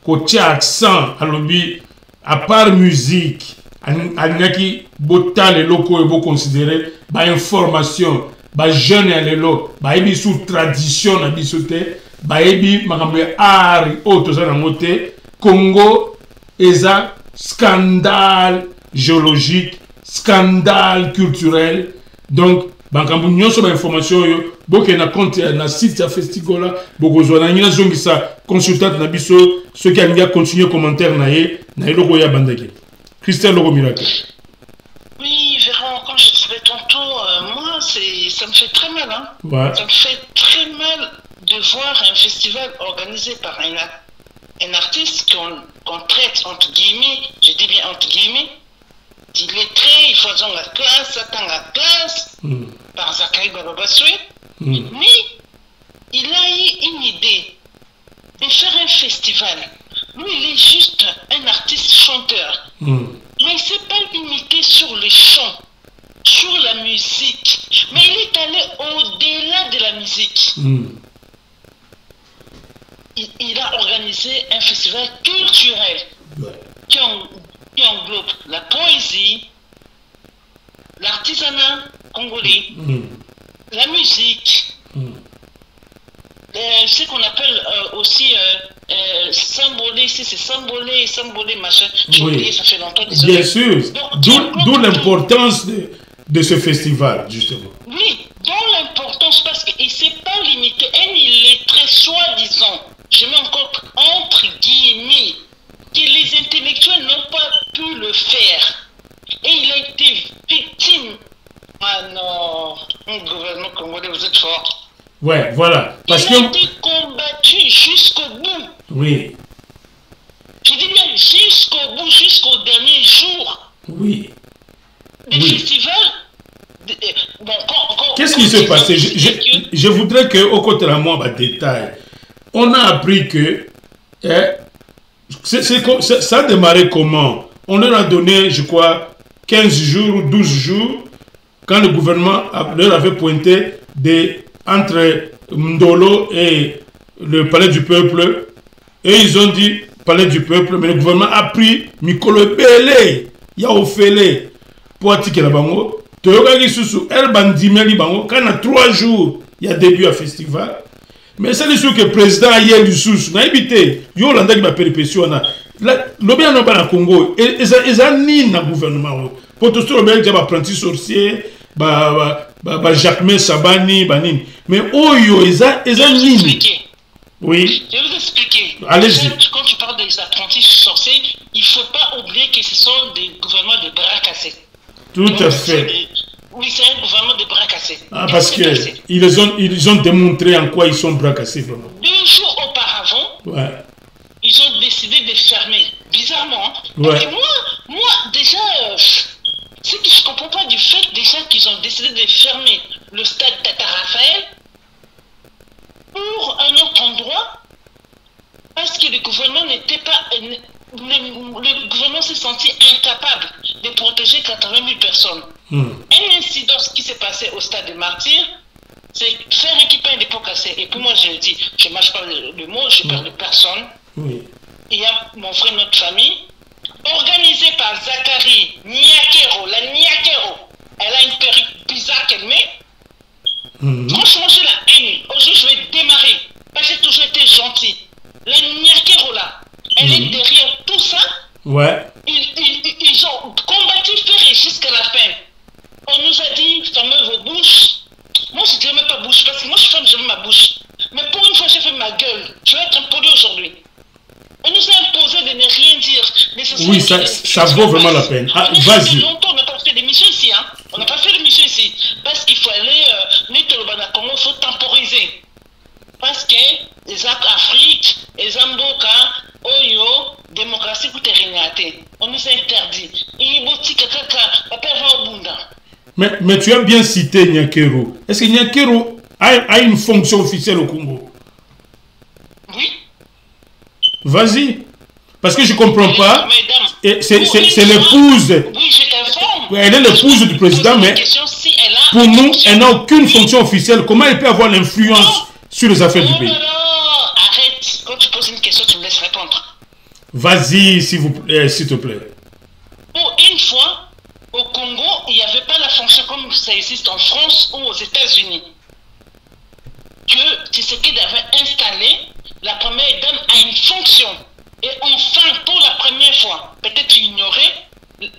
kotia accent alobi à part musique alingaki botala eloko oyo boconsidere bainformation bajeune ya lelo bayebi sous tradition na biso te bayebi makambo ya art oyo toza nango te. Congo eza scandale géologique, scandale culturel, donc bankambu nyonso ba information oyo boke na compte na site ya Festigola bokozwa na ngina zongisa consultante na biso soki alingi continuer commentaire na ye na eloko ya bandaki. Christelle Logo Miracle. Oui, Véran, comme je disais tantôt, moi, ça me fait très mal. Hein. Ouais. Ça me fait très mal de voir un festival organisé par un artiste qu'on traite, entre guillemets, je dis bien entre guillemets, d'illettré, il faut dans la classe, attendre la classe, par Zachary Bababasoué. Mais il a eu une idée de faire un festival. Lui, il est juste un artiste chanteur. Mais il ne s'est pas limité sur le chant, sur la musique. Mais il est allé au-delà de la musique. Il a organisé un festival culturel qui englobe la poésie, l'artisanat congolais, la musique, ce qu'on appelle aussi Sambolé, ici c'est Sambolé, machin. J'ai oublié, ça fait longtemps. Bien sûr, d'où l'importance de ce festival, justement. Oui, d'où l'importance, parce qu'il ne s'est pas limité, il est très soi-disant, je mets encore entre guillemets, que les intellectuels n'ont pas pu le faire. Et il a été victime. Ah non, le gouvernement congolais, vous êtes fort. Ouais, voilà. Parce il a été combattu jusqu'au bout. Oui. Je dis bien jusqu'au bout, jusqu'au dernier jour. Oui. Des festivals. Bon, qu'est-ce qui s'est passé? Je voudrais qu'au côté de moi, détail. On a appris que ça a démarré comment? On leur a donné, je crois, 15 jours ou 12 jours, quand le gouvernement leur avait pointé entre Ndolo et le palais du peuple, et ils ont dit palais du peuple, mais le gouvernement a pris Mikolo Bele, Yaofele, pour attiquer la bango. Toyokaki susu, el bandimeli bango, quand on a 3 jours, il y a début à festival. Mais c'est le que le président a hier du sous, n'a évité, yo landa qui m'a péripétie, l'obéa n'a pas na Congo, et ça ni na gouvernement. Pour tout ce qui est apprenti sorcier, Jacquemin Sabani, Banini. Mais Oyo, eza nini? Oui. Je vais vous expliquer. Allez-y. Quand tu parles des apprentis sorciers, il ne faut pas oublier que ce sont des gouvernements de bras cassés. Tout à fait. Oui, c'est un gouvernement de bras cassés. Ah, parce qu'ils ont démontré en quoi ils sont bras cassés vraiment. 2 jours auparavant, ouais. Ils ont décidé de fermer. Bizarrement. Hein? Ouais. Parce que moi déjà, ce que je ne comprends pas du fait déjà qu'ils ont décidé de fermer le stade Tata Raphaël pour un autre endroit, parce que le gouvernement n'était pas... Le gouvernement s'est senti incapable de protéger 80 000 personnes. Un incident qui s'est passé au stade de Martyrs, c'est faire équiper un dépôt cassé. Et puis moi, je dis, je ne mâche pas le mot, je parle de personne. Oui. Il y a mon frère, notre famille, organisé par Zachary Niakero, la Niakero. Elle a une perruque bizarre qu'elle met. Franchement, c'est la haine. Aujourd'hui, je vais démarrer. Parce que j'ai toujours été gentil. La Niakero, là, elle est derrière tout ça. Ouais. Ils ont combattu Ferré jusqu'à la fin. On nous a dit, fermez vos bouches. Moi, je ne dirais même pas bouche, parce que moi, je ferme jamais ma bouche. Mais pour une fois, j'ai fait ma gueule. Je vais être impoli aujourd'hui. On nous a imposé de ne rien dire. Mais oui, ça vaut vraiment la peine. Ah, vas-y. Longtemps, on n'a pas fait d'émission ici. Hein? On n'a pas fait d'émission ici. Parce qu'il faut aller, il faut temporiser. Parce que les Afrique, les Amboka, Oyo, démocratie, tout est rignaté. On nous a interdit. Mais tu as bien cité Niakero. Est-ce que Niakero a une fonction officielle au Congo? Oui. Vas-y. Parce que je ne comprends pas. C'est l'épouse. Oui, je t'informe. Elle est l'épouse du président, mais pour nous, elle n'a aucune fonction officielle. Comment elle peut avoir l'influence sur les affaires du pays? Non, arrête. Quand tu poses une question, tu me laisses répondre. Vas-y, s'il te plaît. Pour une fois, au Congo, il n'y avait pas la fonction comme ça existe en France ou aux États-Unis. Que Tshisekedi avait installé, la première dame a une fonction. Et enfin, pour la première fois, peut-être ignoré, le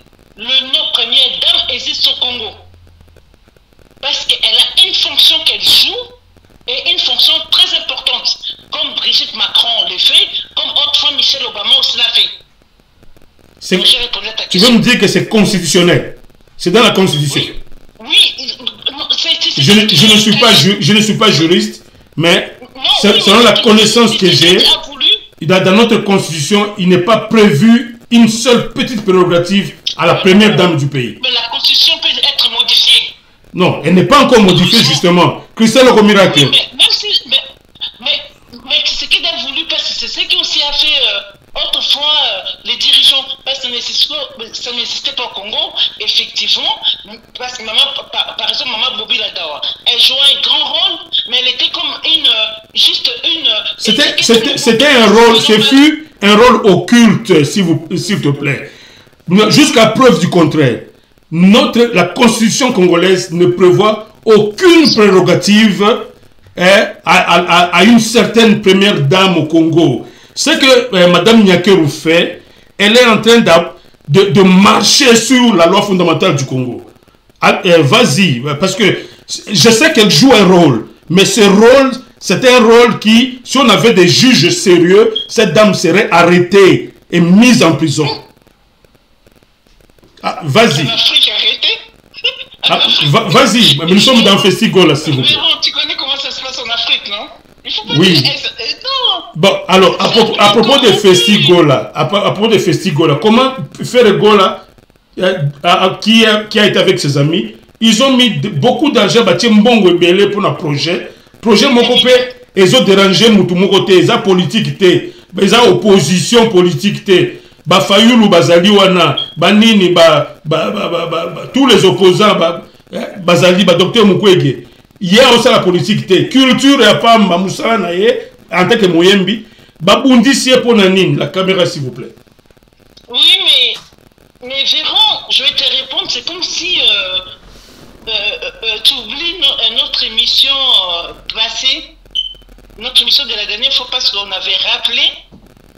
nom première dame existe au Congo. Parce qu'elle a une fonction qu'elle joue et une fonction très importante. Comme Brigitte Macron le fait, comme autrefois Michel Obama aussi l'a fait. Tu veux me dire que c'est constitutionnel? C'est dans la Constitution? Oui. Je ne suis pas juriste, mais selon la connaissance que j'ai, dans notre Constitution, il n'est pas prévu une seule petite prérogative à la première dame du pays. Mais la Constitution peut être modifiée. Non, elle n'est pas encore modifiée, justement. Christelle Miracle. Oui, mais c'est ce qu'il a voulu, parce que c'est ce qui aussi a fait autrefois les dirigeants, parce que ça n'existait pas au Congo, effectivement, parce que par exemple, Maman Bobi Ladawa, elle jouait un grand rôle, mais elle était comme c'était un rôle, ce fut un rôle occulte, s'il te plaît. Jusqu'à preuve du contraire. La constitution congolaise ne prévoit aucune prérogative à une certaine première dame au Congo. Ce que Mme Niakero fait, elle est en train de marcher sur la loi fondamentale du Congo. Vas-y, parce que je sais qu'elle joue un rôle, mais ce rôle, c'est un rôle qui, si on avait des juges sérieux, cette dame serait arrêtée et mise en prison. Ah, vas-y. Vas-y, mais nous sommes dans Festigola, s'il vous plaît. Tu connais comment ça se passe en Afrique, non? Il faut pas oui. Bon, alors, à propos de Festigola, comment Ferregola, qui a été avec ses amis, ils ont mis beaucoup d'argent pour un projet. Projet Mokopé, ils ont dérangé Moutoumoko, ils ont politique, ils ont opposition politique. Fayulu Bazali wana banini tous les opposants Bazali docteur Mukwege hier on la politique culture et pas Moussala naye en tant que Moyembi babundisi pour nanine la caméra s'il vous plaît. Oui mais Véran, je vais te répondre, c'est comme si tu oublies notre émission passée, notre émission de la dernière fois, parce qu'on avait rappelé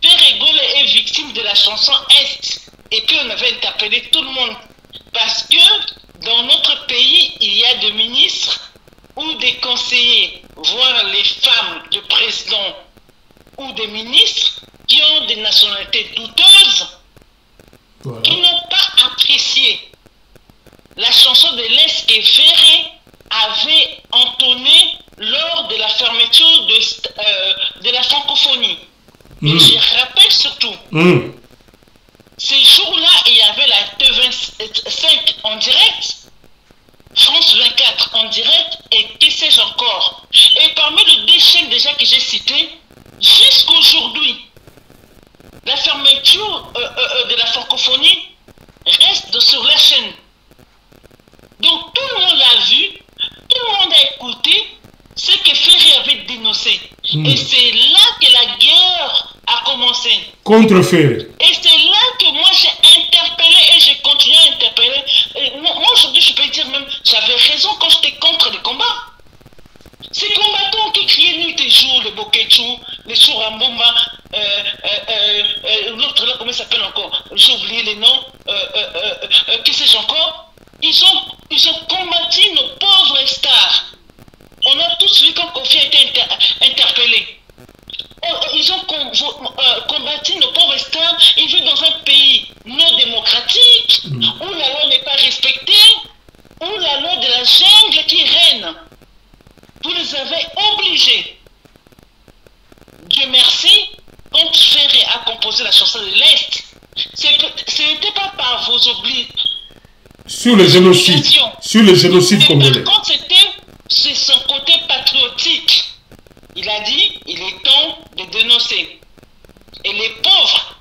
Ferregola est victime de la chanson Est. Et puis on avait interpellé tout le monde. Parce que dans notre pays, il y conseillers, voire les femmes de présidents ou des ministres qui ont des nationalités douteuses, Voilà. qui n'ont pas apprécié la chanson de l'Est que Ferré avait entonnée lors de la fermeture de la francophonie. Et je rappelle surtout, ces jours-là, il y avait la T25 en direct, France 24 en direct, et que sais-je encore. Et parmi les deux chaînes déjà que j'ai citées, jusqu'aujourd'hui, la fermeture de la francophonie reste sur la chaîne. Donc tout le monde l'a vu, tout le monde a écouté ce que Ferré avait dénoncé. Et c'est là que la guerre a commencé. Contre Ferré. Et c'est là que moi j'ai interpellé et j'ai continué à interpeller. Moi aujourd'hui je peux dire même, j'avais raison quand j'étais contre les combats. Ces combattants qui criaient nuit et jour, les Boketchou, les Sourambomba, l'autre là, comment il s'appelle encore? J'ai oublié les noms, que sais-je encore? Ils ont combattu nos pauvres stars. On a tous vu quand Kofi a été interpellé. Ils ont combattu nos pauvres stars. Ils vivent dans un pays non démocratique, où la loi n'est pas respectée, où la loi de la jungle qui règne. Vous les avez obligés. Dieu merci, quand Ferré a composé la chanson de l'Est, ce n'était pas par vos oublis. Sur le génocide. Sur le génocide congolais. Par contre, c'est son côté patriotique. Il a dit, il est temps de dénoncer. Et les pauvres,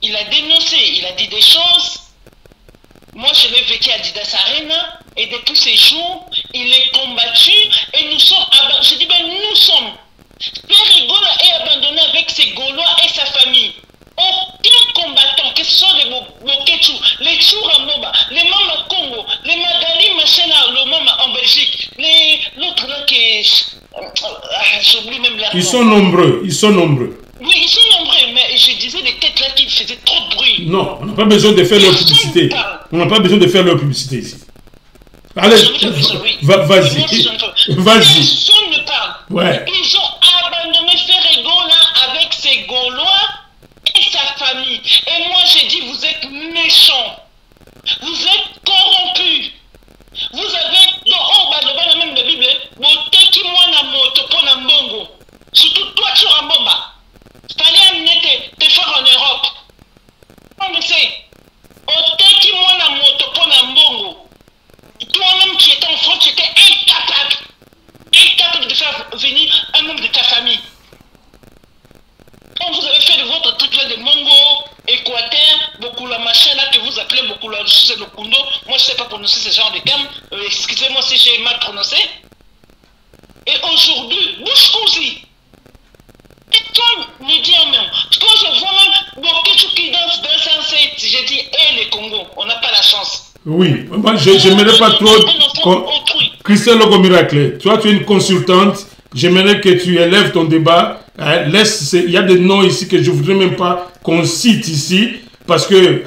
il a dénoncé, il a dit des choses. Moi, je l'ai vécu à Didas Arena, et depuis ces jours, il est combattu, et nous sommes abandonnés. Je dis, ben nous sommes. Ferré Gola est abandonné avec ses Gaulois et sa famille. Aucun combattant, que ce soit les Boketchou, les Tchouramoba, les Mama Congo, les Magali Machena, le Mama en Belgique, l'autre là qui est. J'oublie même leur nom. Ils sont nombreux, ils sont nombreux. Oui, ils sont nombreux, mais je disais les têtes là qui faisaient trop de bruit. Non, on n'a pas besoin de faire leur publicité. On n'a pas besoin de faire leur publicité ici. Allez, vas-y. Vas-y. Personne ne parle. Ouais. Ils ont abandonné Ferré Gola avec ses Gaulois et sa famille. Et moi j'ai dit, vous êtes méchants. Vous êtes corrompus. Vous avez, dans même la Bible, Boteki mwana moto pona mbongo. Surtout toi, tu es en bomba. Fallait amener tes frères en Europe. On sait. Boteki mwana moto pona mbongo. Toi-même qui étais en France, tu étais incapable de faire venir un membre de ta famille. Quand vous avez fait de votre truc là de Mongo, Équateur, beaucoup la machin là que vous appelez beaucoup la le Kundo, moi je sais pas prononcer ce genre de termes, excusez-moi si j'ai mal prononcé. Et aujourd'hui, bouche cousue. Et quand me dit en même, quand je vois même Boketchou qui danse dans un set, j'ai dit, les Congo, on n'a pas la chance. Oui, moi je n'aimerais pas trop. Christelle Logo Miracle, toi tu es une consultante, j'aimerais que tu élèves ton débat. Il y a des noms ici que je ne voudrais même pas qu'on cite ici, parce que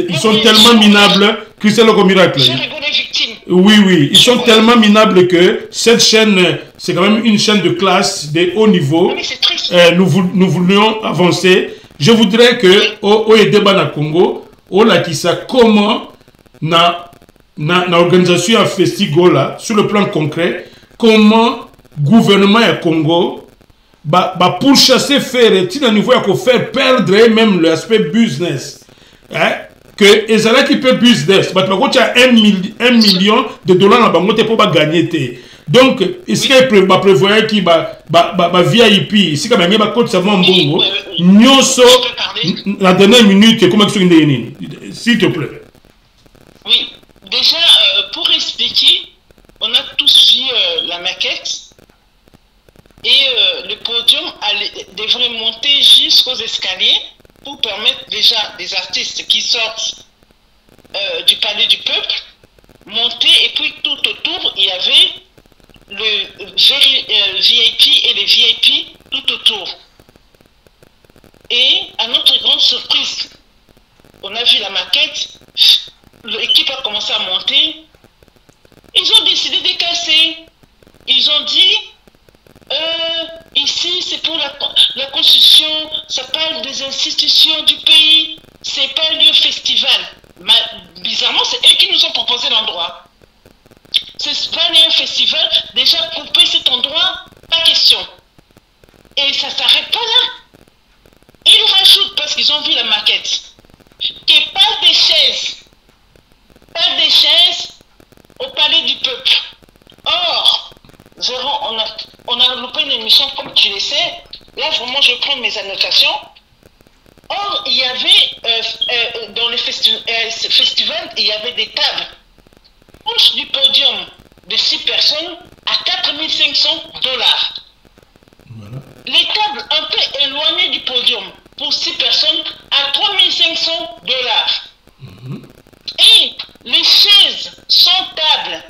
ils sont tellement minables. Christelle Logo Miracle. Oui, ils sont tellement minables que cette chaîne, c'est quand même une chaîne de classe, de haut niveau. Nous voulions avancer. Je voudrais que, au débat na Congo, au Lakisa, comment na organisation à Festigola, sur le plan concret, comment gouvernement à Congo pour chasser faire à niveau à faire perdre même l'aspect business, que Ezala qui peut business, tu as 1 million de dollars na bango pour gagner. Donc est-ce qu'il prévoit qui VIP ici quand même côté savon bongo nyoso la dernière minute comment s'il te plaît. Oui, déjà, pour expliquer, on a tous vu la maquette et le podium devrait monter jusqu'aux escaliers pour permettre déjà des artistes qui sortent du palais du peuple monter, et puis tout autour, il y avait le VIP et les VIP tout autour. Et à notre grande surprise, on a vu la maquette. L'équipe a commencé à monter. Ils ont décidé de casser. ils ont dit, ici c'est pour la constitution, ça parle des institutions du pays, c'est pas un lieu festival. Mais, bizarrement, c'est eux qui nous ont proposé l'endroit. C'est pas un festival, déjà couper cet endroit, pas question. Et ça s'arrête pas là. Ils rajoutent, parce qu'ils ont vu la maquette, qu'il n'y a pas de chaises. Pas de chaises au palais du peuple. Or, on a loupé une émission, comme tu le sais. Là, vraiment, je prends mes annotations. Or, il y avait, dans le festival, il y avait des tables. Proche du podium de 6 personnes à 4500 $. Voilà. Les tables un peu éloignées du podium pour 6 personnes à 3500 $. Et les chaises sans table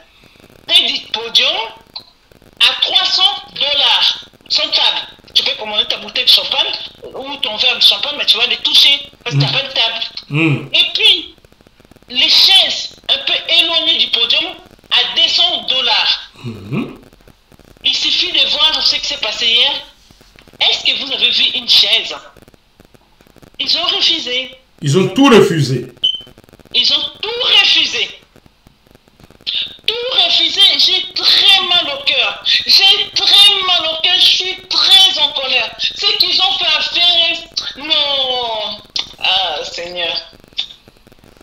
près du podium à 300 $. Sans table. Tu peux commander ta bouteille de champagne ou ton verre de champagne, mais tu vas les toucher parce que tu n'as pas de table. Et puis, les chaises un peu éloignées du podium à 200 $. Il suffit de voir ce qui s'est passé hier. Est-ce que vous avez vu une chaise? Ils ont refusé. Ils ont tout refusé. Ils ont tout refusé. Tout refusé. J'ai très mal au cœur. J'ai très mal au cœur. Je suis très en colère. Ce qu'ils ont fait affaire. Non. Ah, Seigneur.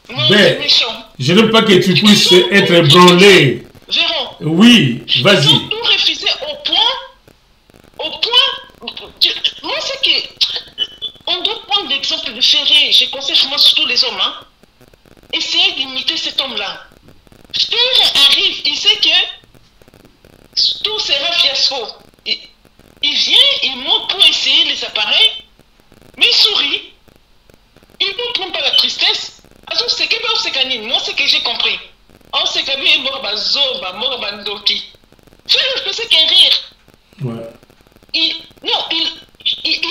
Non, Ben, je ne veux pas que tu puisses être ébranlé. Véron. Oui, vas-y. Ils ont tout refusé au point. Moi, c'est que. On doit prendre l'exemple de Ferré. Je conseille vraiment surtout les hommes. Hein. Essayez d'imiter cet homme-là. Ferré arrive, il sait que tout sera fiasco. Il vient, il monte pour essayer les appareils, mais il sourit. Il ne prend pas la tristesse. Moi, c'est que j'ai compris. On sait que il faisait qu'un rire. Ouais. Il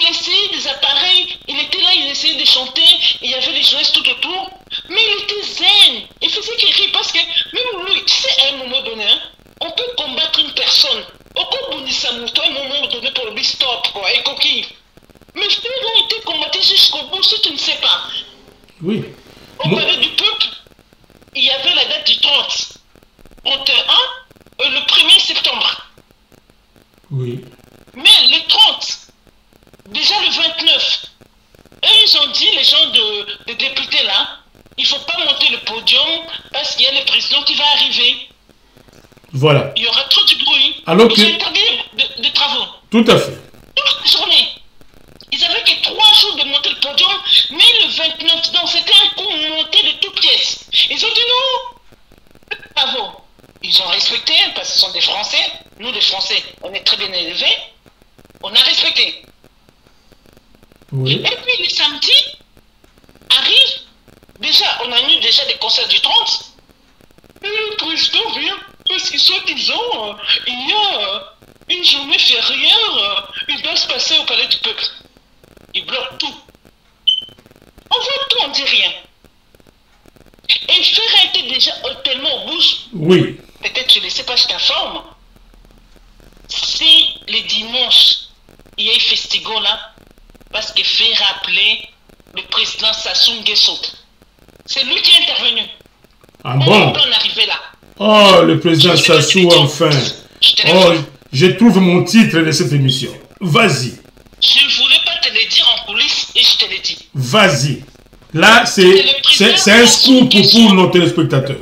essayait des appareils, il était là, il essayait de chanter, il y avait les jouets tout autour, mais il était zen. Il faisait qu'il rit parce que, même lui, tu sais, à un moment donné, hein, on peut combattre une personne. Au coup, à un moment donné pour le stop, quoi, et coquille. Mais Ferré a été combattu jusqu'au bout, si tu ne sais pas. Oui. Au palais du peuple, il y avait la date du 30. 31, le 1er septembre. Oui. Mais le 30, déjà le 29, eux ils ont dit, les gens de députés là, il ne faut pas monter le podium parce qu'il y a le président qui va arriver. Voilà. Il y aura trop de bruit. Alors ils que... ont interdit de travaux. Tout à fait. Toute la journée. Ils avaient que 3 jours de monter le podium, mais le 29, donc c'était un coup monté de toutes pièces. Ils ont dit non. Bravo. Ils ont respecté, parce que ce sont des Français. Nous, les Français, on est très bien élevés. On a respecté. Oui. Et puis le samedi arrive, déjà, on a eu déjà des concerts du 30. Et le président vient, parce que soi-disant, il y a une journée férière, il doit se passer au palais du peuple. Il bloque tout. On voit tout, on dit rien. Et Ferré était déjà tellement au bout. Oui. Peut-être je ne sais pas, je t'informe. Si les dimanches, il y a un festival là, parce que Ferré a appelé le président Sassou Nguesso. C'est lui qui est intervenu. Ah bon? On est arrivé là. Oh, le président Sassou, enfin. Oh, je trouve mon titre de cette émission. Vas-y. Je ne voulais pas te le dire en coulisses et je te l'ai dit. Vas-y. Là, c'est un scoop pour nos téléspectateurs.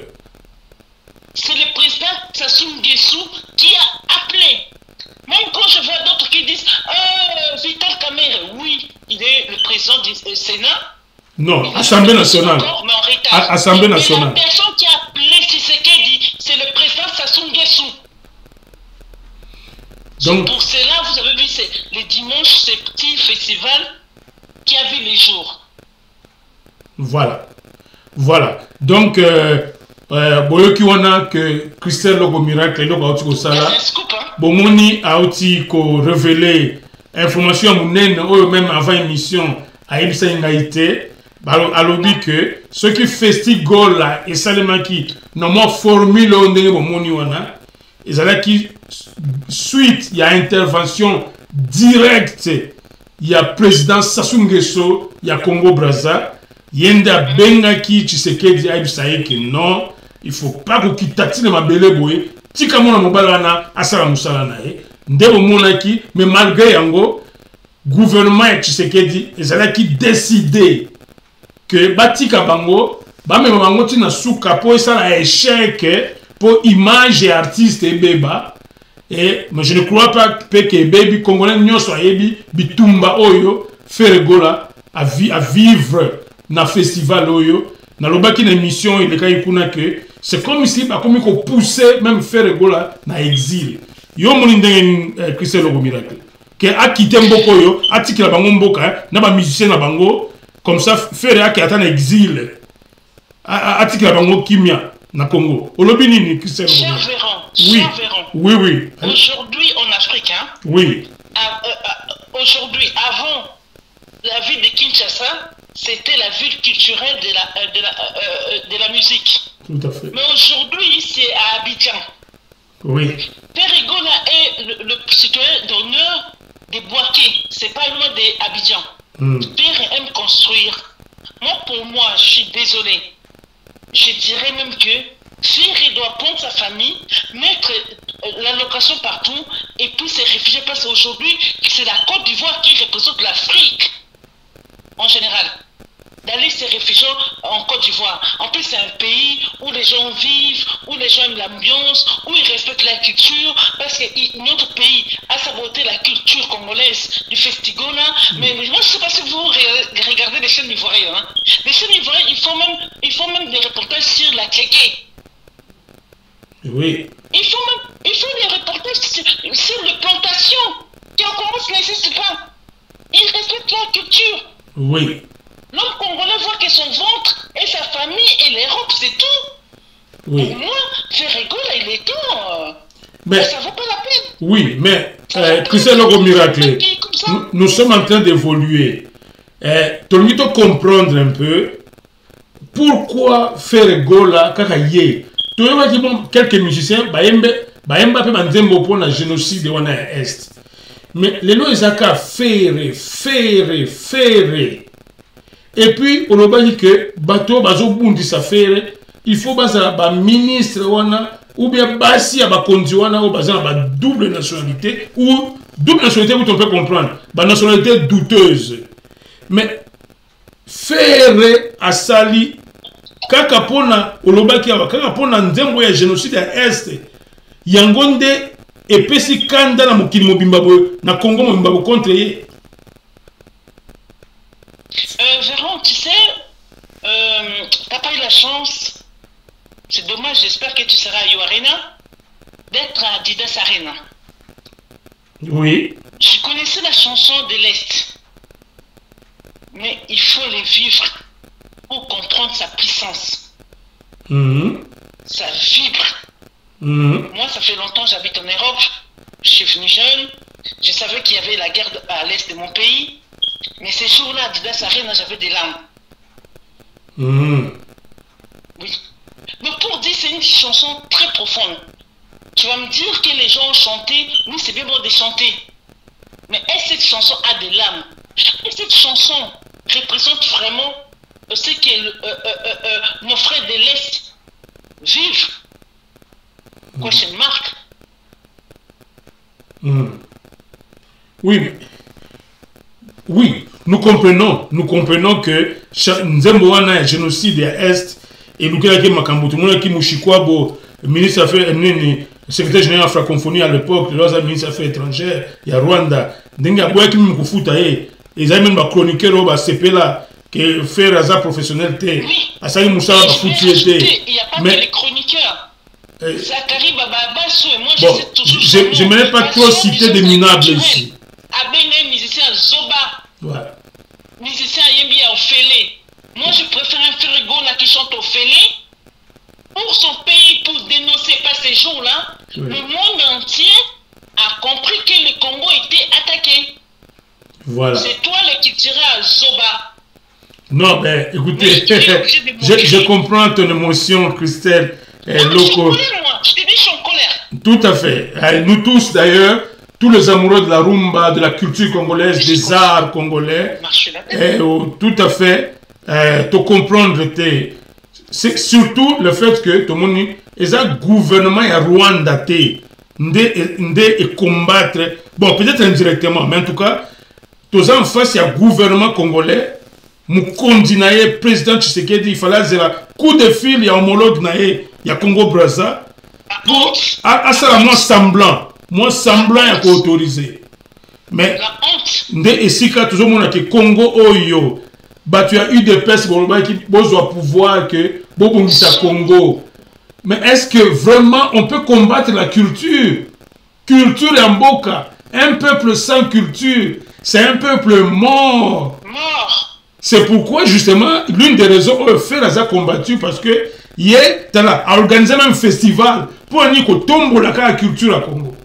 C'est le président Sassou Nguesso qui a appelé. Même quand je vois d'autres qui disent Vital Kamerhe, oui, il est le président du Sénat. Non, Assemblée nationale. Assemblée nationale. Mais la personne qui a appelé Tshisekedi, c'est le président Sassou Nguesso. Donc, pour cela, vous avez vu, c'est les dimanches, ces petits festivals qui a vu les jours. Voilà. Voilà. Donc, boyoki wana que Christelle Logo Miracle Logo Autiko Sala. Bomoni a aussi révélé information mounene ou même avant émission à Ibsa Ngaïté. Alors dit que ce qui festival là et seulement qui normalement formule on est bomoni wana ezalaki suite ya intervention directe ya président Sassou Nguesso ya Congo Brazza yende abengaki Tshisekedi ayebisa ye que non, il faut pas kokitatine mabele boye tika mona mobala wana asala musala na ye nde bomonaki, mais malgré yango gouvernement ya Tshisekedi ezalaki décidé que batika bango bamema bango tina suka po esala échec pour image et artiste ebeba. Et mais je ne crois pas que baby congolais nyonso ayebi bitumba oyo Ferregola à vivre na festival oyo na lobaki na émission il est kuna que c'est comme si ba komi ko pousser même Ferregola na exil yo moni ndenge Christelle Logo Miracle que a quitté mboko yo atikila bango mboka na ba musicien na bango comme ça Ferre a ata na exil atikila bango kimia na Congo olobini ni Christelle Logo Cher Véran, oui. cher Véran. Oui, oui. Aujourd'hui en Afrique, hein, oui. Aujourd'hui, avant la ville de Kinshasa, c'était la ville culturelle de la musique. Tout à fait. Mais aujourd'hui, c'est à Abidjan. Oui. Ferregola est le citoyen d'honneur des Boaké. C'est pas loin d'Abidjan. Père aime construire. Moi, pour moi, je suis désolé. Je dirais même que Ferre doit prendre sa famille, mettre l'allocation partout et puis se réfugier parce qu'aujourd'hui, c'est la Côte d'Ivoire qui représente l'Afrique en général. D'aller se réfugier en Côte d'Ivoire. En plus, c'est un pays où les gens vivent, où les gens aiment l'ambiance, où ils respectent la culture, parce que notre pays a saboté la culture congolaise du Festigola. Mais moi, je ne sais pas si vous regardez les chaînes ivoiriennes. Hein. Les chaînes ivoiriennes, ils font même des reportages sur la Tchéké. Oui. Il faut des reportages sur les plantations qui en Congo n'existent pas. Ils respectent la culture. Oui. L'homme congolais voit que son ventre et sa famille et l'Europe, c'est tout. Oui. Pour moi, Ferregola, il est temps. Mais ça ne vaut pas la peine. Oui, mais Christelle Logo Miracle, nous sommes en train d'évoluer. Tu dois comprendre un peu pourquoi Ferregola, kakaye. Tu vois que bon, quelques musiciens, Bayemba peut manzembo pour le génocide de wana est. Mais les lois Isaka faire. Et puis, on a dit que bateau bazo bundi sa faire, il faut baza ba ministre wana ou bien basi ya ba kondi wana ou baza ba double nationalité ou double nationalité vous on peut comprendre, ba nationalité douteuse. Mais faire à sali kaka pona olobaki aba kaka pona nzembo ya génocide ya est yangonde epesi kanda na mokili mobimba na Congo mobimba contre ye. Véran, tu sais, t'as pas eu la chance, c'est dommage, j'espère que tu seras à Yoarena, d'être à Adidas Arena. Oui. Je connaissais la chanson de l'Est, mais il faut les vivre pour comprendre sa puissance. Ça vibre. Moi, ça fait longtemps que j'habite en Europe, je suis venu jeune, je savais qu'il y avait la guerre à l'Est de mon pays. Mais ces jours-là, à Adidas Arena, j'avais des larmes. Oui. Mais pour dire, c'est une chanson très profonde. Tu vas me dire que les gens ont chanté. Oui, c'est bien beau de chanter. Mais est-ce que cette chanson a des larmes? Est-ce que cette chanson représente vraiment ce que nos frères de l'Est vivent? Question mark. Oui. Oui, nous comprenons que Nzembo wana génocide à Est et nous qui makambo tout le monde qui Mushikwabo ministre affaires secrétaire général de la francophonie à l'époque le ministre affaires étrangères il y a Rwanda ndenga boya qui mkufuta ils avaient même ba chroniqueur ba sepela que faire raza professionnel té asali musala ba futi té il y a pas que les chroniqueurs Zachary Bababasso et moi je n'aimerais pas trop citer des minables ici. Abenga musicien Zoba. Ouais. Musicien Yembi Ophélie. Moi je préfère un Ferregola qui chante Ophélie pour son pays, pour dénoncer pas ces jours-là. Oui. Le monde entier a compris que le Congo était attaqué. Voilà. C'est toi qui tirais à Zoba. Non, mais écoutez, je comprends ton émotion, Christelle. Je suis en colère, moi. Je te dis, je suis en colère. Tout à fait. Nous tous d'ailleurs, tous les amoureux de la rumba, de la culture congolaise, des arts congolais, tout à fait, te comprendre, c'est surtout le fait que tout le monde, et ça, gouvernement et Rwanda, et combattre, bon, peut-être indirectement, mais en tout cas, tous en face, il y a gouvernement congolais, nous condamner président Tshisekedi, il fallait dire coup de fil, il y a homologue, il y a Congo-Brazza, pour à ça, moi semblant à autoriser. Mais et si quand tout le monde a que Congo Oyo, bah tu as eu des pestes qui besoin pouvoir que Bobongisa Congo. Mais est-ce que vraiment on peut combattre la culture? Culture en Mboka, un peuple sans culture, c'est un peuple mort. C'est pourquoi justement l'une des raisons où faire a combattu parce que hier a organisé un festival pour dire que tombe la culture à Congo.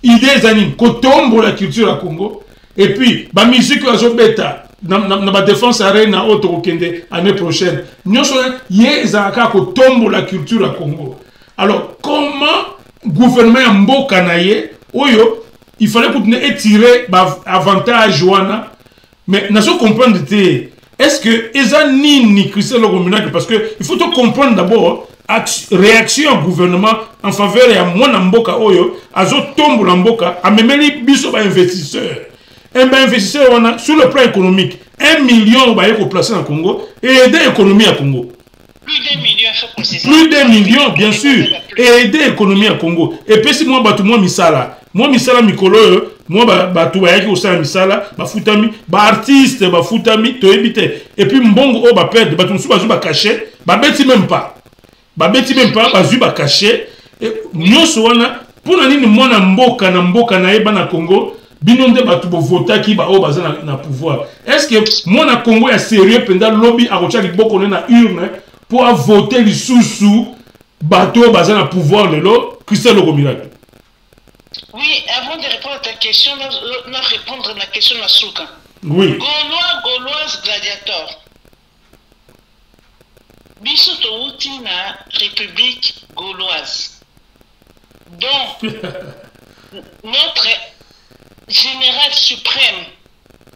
Idées anime que tombe la culture à Congo et puis la musique à bêta dans la défense arena autre okende année prochaine. Nous sommes hier zaka que tombe la culture à Congo. Alors comment gouvernement Mboka naie oyo il fallait pour étirer avantage wana. Mais nous devons comprendre, est-ce que Eza ni Christian Logominac, parce que il faut comprendre d'abord réaction au gouvernement en faveur de mon Mboka Oyo, Azo tombe l'Mboka, a même les biso investisseurs. Un investisseur sur le plan économique, 1 million va être placé en Congo et aider l'économie à Congo. Plus d'1 million, il faut préciser. Plus d'1 million, bien sûr, et aider l'économie à Congo. Et puis si moi, moi, misala. Moi, misala mikolo, moi, tu vas aller au sein misala, futami, artiste, futami, to éviter. Et puis mbongo, perdre, tu vas pas cacher, bêti même pas. Bêti même pas, vas cacher. Et nous, pour nous, moi, na mboka na eba na Congo, binomde batu bo vota ki ba o baza na pouvoir. Est-ce que moi na Congo est sérieux pendant lobby a rocha ki boko na urne pour voter les sous bateau baza na pouvoir de l'eau Christian Logominac? Oui, avant de répondre à ta question, nous répondre à la question de Souka. Oui. Gauloise, gladiateur. Bissoto outi na République gauloise. Donc, notre général suprême,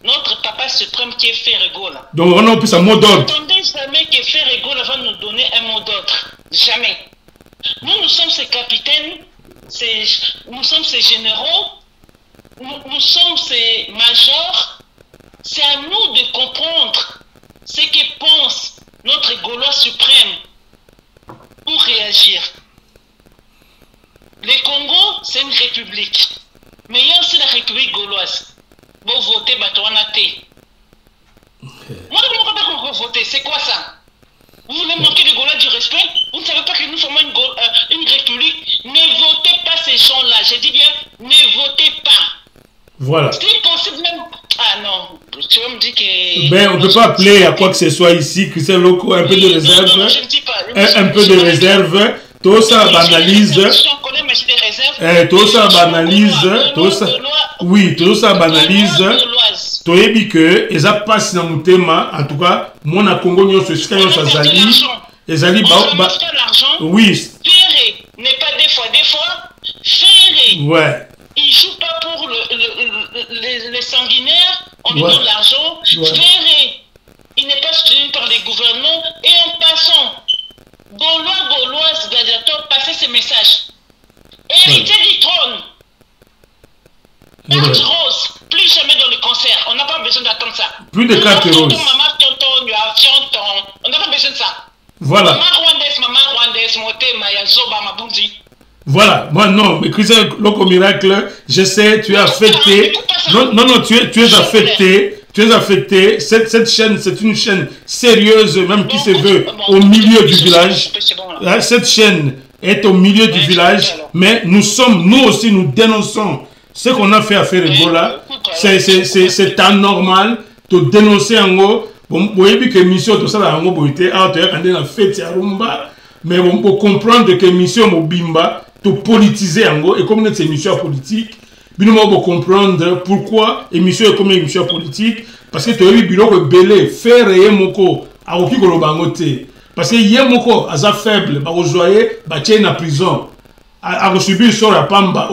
notre papa suprême qui est Ferregola. Donc, on a plus un mot d'ordre. Attendez jamais que Ferregola va nous donner un mot d'ordre. Jamais. Nous sommes ses capitaines. Nous sommes ces généraux, nous sommes ces majors. C'est à nous de comprendre ce que pense notre Gaulois suprême pour réagir. Le Congo, c'est une république. Mais il y a aussi la République gauloise. Vous votez, moi, je ne sais pas comment vous votez. C'est quoi ça? Vous voulez manquer de Gaulois du respect? Vous ne savez pas que nous sommes une république? Ne votez pas ces gens-là. Je dis bien, ne votez pas. Voilà. C'est possible même... Ah non, tu vas me dire que... Ben, on ne peut pas appeler à quoi que ce soit ici, Christian Loko, un peu de réserve. Non, je ne dis pas. Un peu de réserve. Tout ça banalise. Tout ça banalise. Oui, tout ça banalise. Tu as dit que les passe dans mon thème, en tout cas, moi na Congo nous se scandale ça zali, ezali oui. Ferré n'est pas des fois. Ferré. Ouais. Il joue pas pour les sanguinaires. On lui donne l'argent. Ouais. Ferré. Il n'est pas soutenu par les gouvernements. Et en passant, Gauloise, gladiateur, passer ces messages. Héritier du trône. Carte rose, plus jamais dans le concert. On n'a pas besoin d'attendre ça. Plus de carte rose. On n'a pas besoin de ça. Voilà. Maman rwandaise, voilà. Moi, non, mais Christian Loko Miracle, je sais, tu es affecté. Non, tu es affecté. Tu es affecté. Cette chaîne, c'est une chaîne sérieuse, même qui se veut au milieu du village. Cette chaîne est au milieu du village, mais nous aussi, nous dénonçons ce qu'on a fait à Ferregola. C'est anormal de dénoncer en gros. Bon, vous voyez que mission tout ça là en gros était à la fête à Rumba, mais on peut comprendre que mission Mobimba de politiser en gros et comme c'est une mission politique, bien on peut comprendre pourquoi émission est comme une émission politique parce que tu as eu biloko belé faire et moko a oki kolobangote parce que yé moko aza faible ba ozoyer ba tient na prison. a subi sort à Pamba,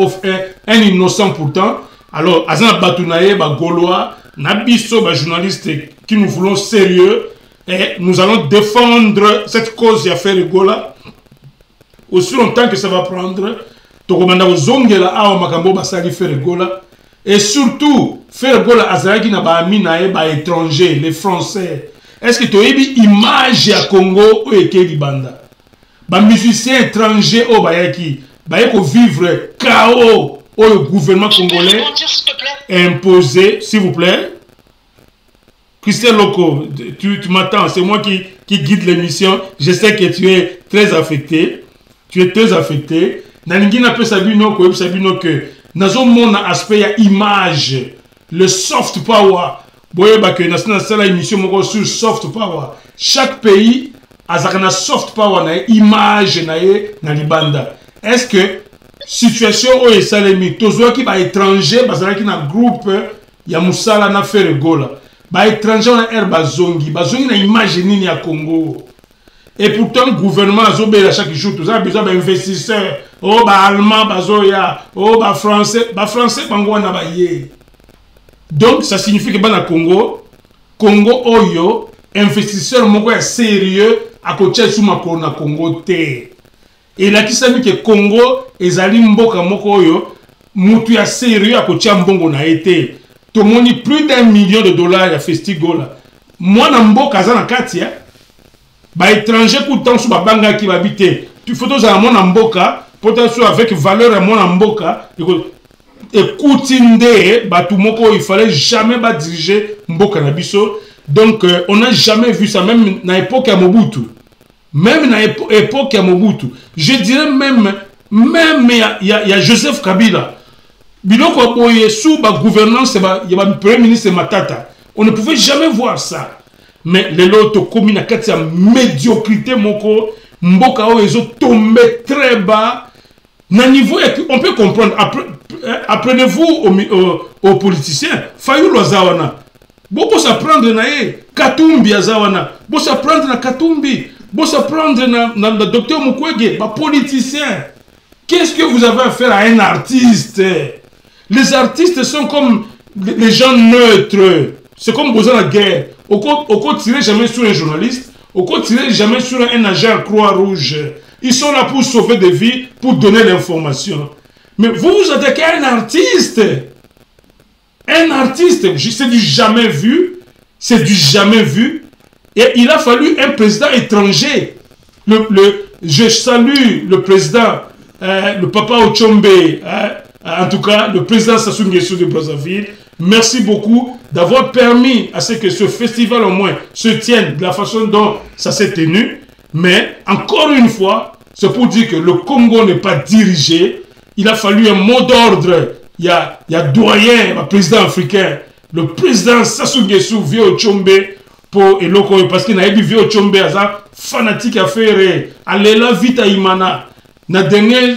un innocent pourtant. Alors, Azan Batounaye, Gaulois, Nabiso, journaliste qui nous voulons sérieux, et nous allons défendre cette cause qui a fait Rigola. Aussi longtemps que ça va prendre, Tokomanda Zongela a Makambo Basali fait Rigola. Et surtout, faire Rigola Azaraki na Baamina ba étranger, les Français. Est-ce que tu as une image à Congo ou Eke Libanda? Ba musiciens étrangers au Bayaki, Bayako vivre chaos au gouvernement congolais imposé, s'il vous plaît. Christian Loco, tu m'attends, c'est moi qui guide l'émission. Je sais que tu es très affecté. Tu es très affecté. Naningi n'a pas sabino que nazo mon aspect ya image, le soft power. Boye ba que na émission moko sur soft power. Chaque pays a sa soft power na image na libanda. Est-ce que situation o esalemi tozo ki ba étranger bazala ki na groupe ya musala na faire gola. Ba étranger na bazongi na image nini ya Congo. Et pourtant, le gouvernement a besoin chaque jour, tout ça, besoin d'investisseurs. Oh, allemand, bazoya. Oh, français, bangwana baye. Donc, ça signifie que dans le Congo, oyo, investisseur moko est sérieux à côté de na Congo te. Et là, qui savait que Congo, ezali mboka moko oyo, mutu ya sérieux à côté de mbongo na été. Tout le monde plus d'1 million de dollars à Festigola. Moi, na mboka za na katia. Ba étranger pour temps sur banga qui va habiter. Tu photos à mon amboka, peut-être avec valeur à mon amboka. Écoutez, batumoko, il fallait jamais diriger mboka nabiso. Donc on n'a jamais vu ça, même na époque à Mobutu. Même na époque à Mobutu. Je dirais même il y a Joseph Kabila. Biloko aboye sous ba gouvernance, il y a le premier ministre Matata. On ne pouvait jamais voir ça. Mais les lots commis na kati ya médiocrité moko mboka o ezo tombé très bas na niveau on peut comprendre. Apprenez-vous aux politiciens Fayulu azawana boko s'apprendre na Katumbi azawana boko s'apprendre na Katumbi boko s'apprendre na docteur Mukwege ba politicien. Qu'est-ce que vous avez à faire à un artiste? Les artistes sont comme les gens neutres. C'est comme besoin de la guerre. On ne tire jamais sur un journaliste. On ne tire jamais sur un agent Croix-Rouge. Ils sont là pour sauver des vies, pour donner l'information. Mais vous vous attaquez à un artiste. Un artiste, c'est du jamais vu. C'est du jamais vu. Et il a fallu un président étranger. Je salue le président, le papa Ochombe, en tout cas, le président Sassou Nguesso de Brazzaville. Merci beaucoup d'avoir permis à ce que ce festival au moins se tienne de la façon dont ça s'est tenu. Mais encore une fois, c'est pour dire que le Congo n'est pas dirigé. Il a fallu un mot d'ordre. Il y a doyen, le président africain, le président Sassou Nguesso, Vieux Chombe, parce qu'il a dit Vieux Chombe, fanatique à faire, aller là vite à Imana. Na dernier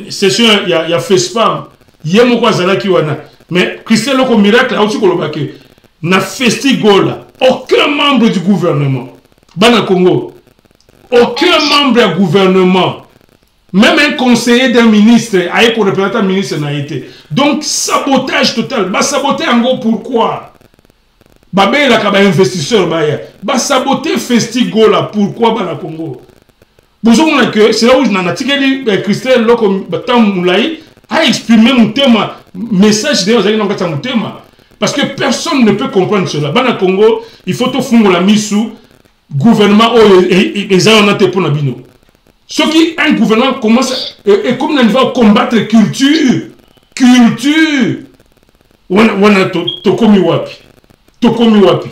session il y a FESPAM yemo kwa zalaki wana mais Christian Loko miracle a aussi kolobake na Festigola aucun membre du gouvernement bana Congo aucun membre du gouvernement même un conseiller d'un ministre aille pour représenter un ministre n'a été donc sabotage total ba saboter en gros pourquoi ba la ka ba investisseur ba saboter Festigola pourquoi bana Congo. C'est là où je Christelle Loko Moulaï a exprimé mon thème, message de mon thème. Parce que personne ne peut comprendre cela. Dans le Congo, il faut tout faire la mise sous gouvernement et les aéronautes pour Nabino. Ce qui un gouvernement commence et comme on va combattre culture. On a Tokomi Wapi.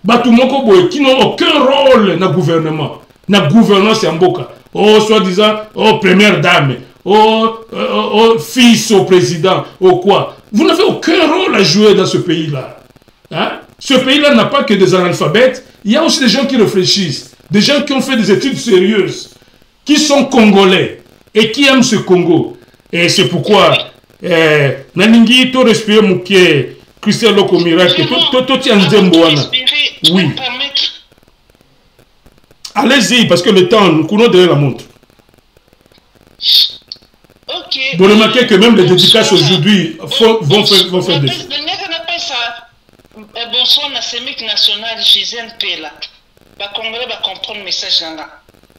Batumoko Boy qui n'ont aucun rôle dans le gouvernement. Na gouvernance en Mboka. Oh, soi-disant, oh, première dame. Oh, fils au président. Oh, quoi. Vous n'avez aucun rôle à jouer dans ce pays-là. Hein? Ce pays-là n'a pas que des analphabètes. Il y a aussi des gens qui réfléchissent. Des gens qui ont fait des études sérieuses. Qui sont congolais. Et qui aiment ce Congo. Et c'est pourquoi, Naningi, to respirer mouké, Christian Loko Miracle, to tiens Zemboana. Oui. Allez-y, parce que le temps, nous courons derrière la montre. Ok. Vous remarquez que même les dédicaces aujourd'hui vont faire des choses. Bonsoir, la sémique nationale, Gisèle Pela. Les Congolais va comprendre le message.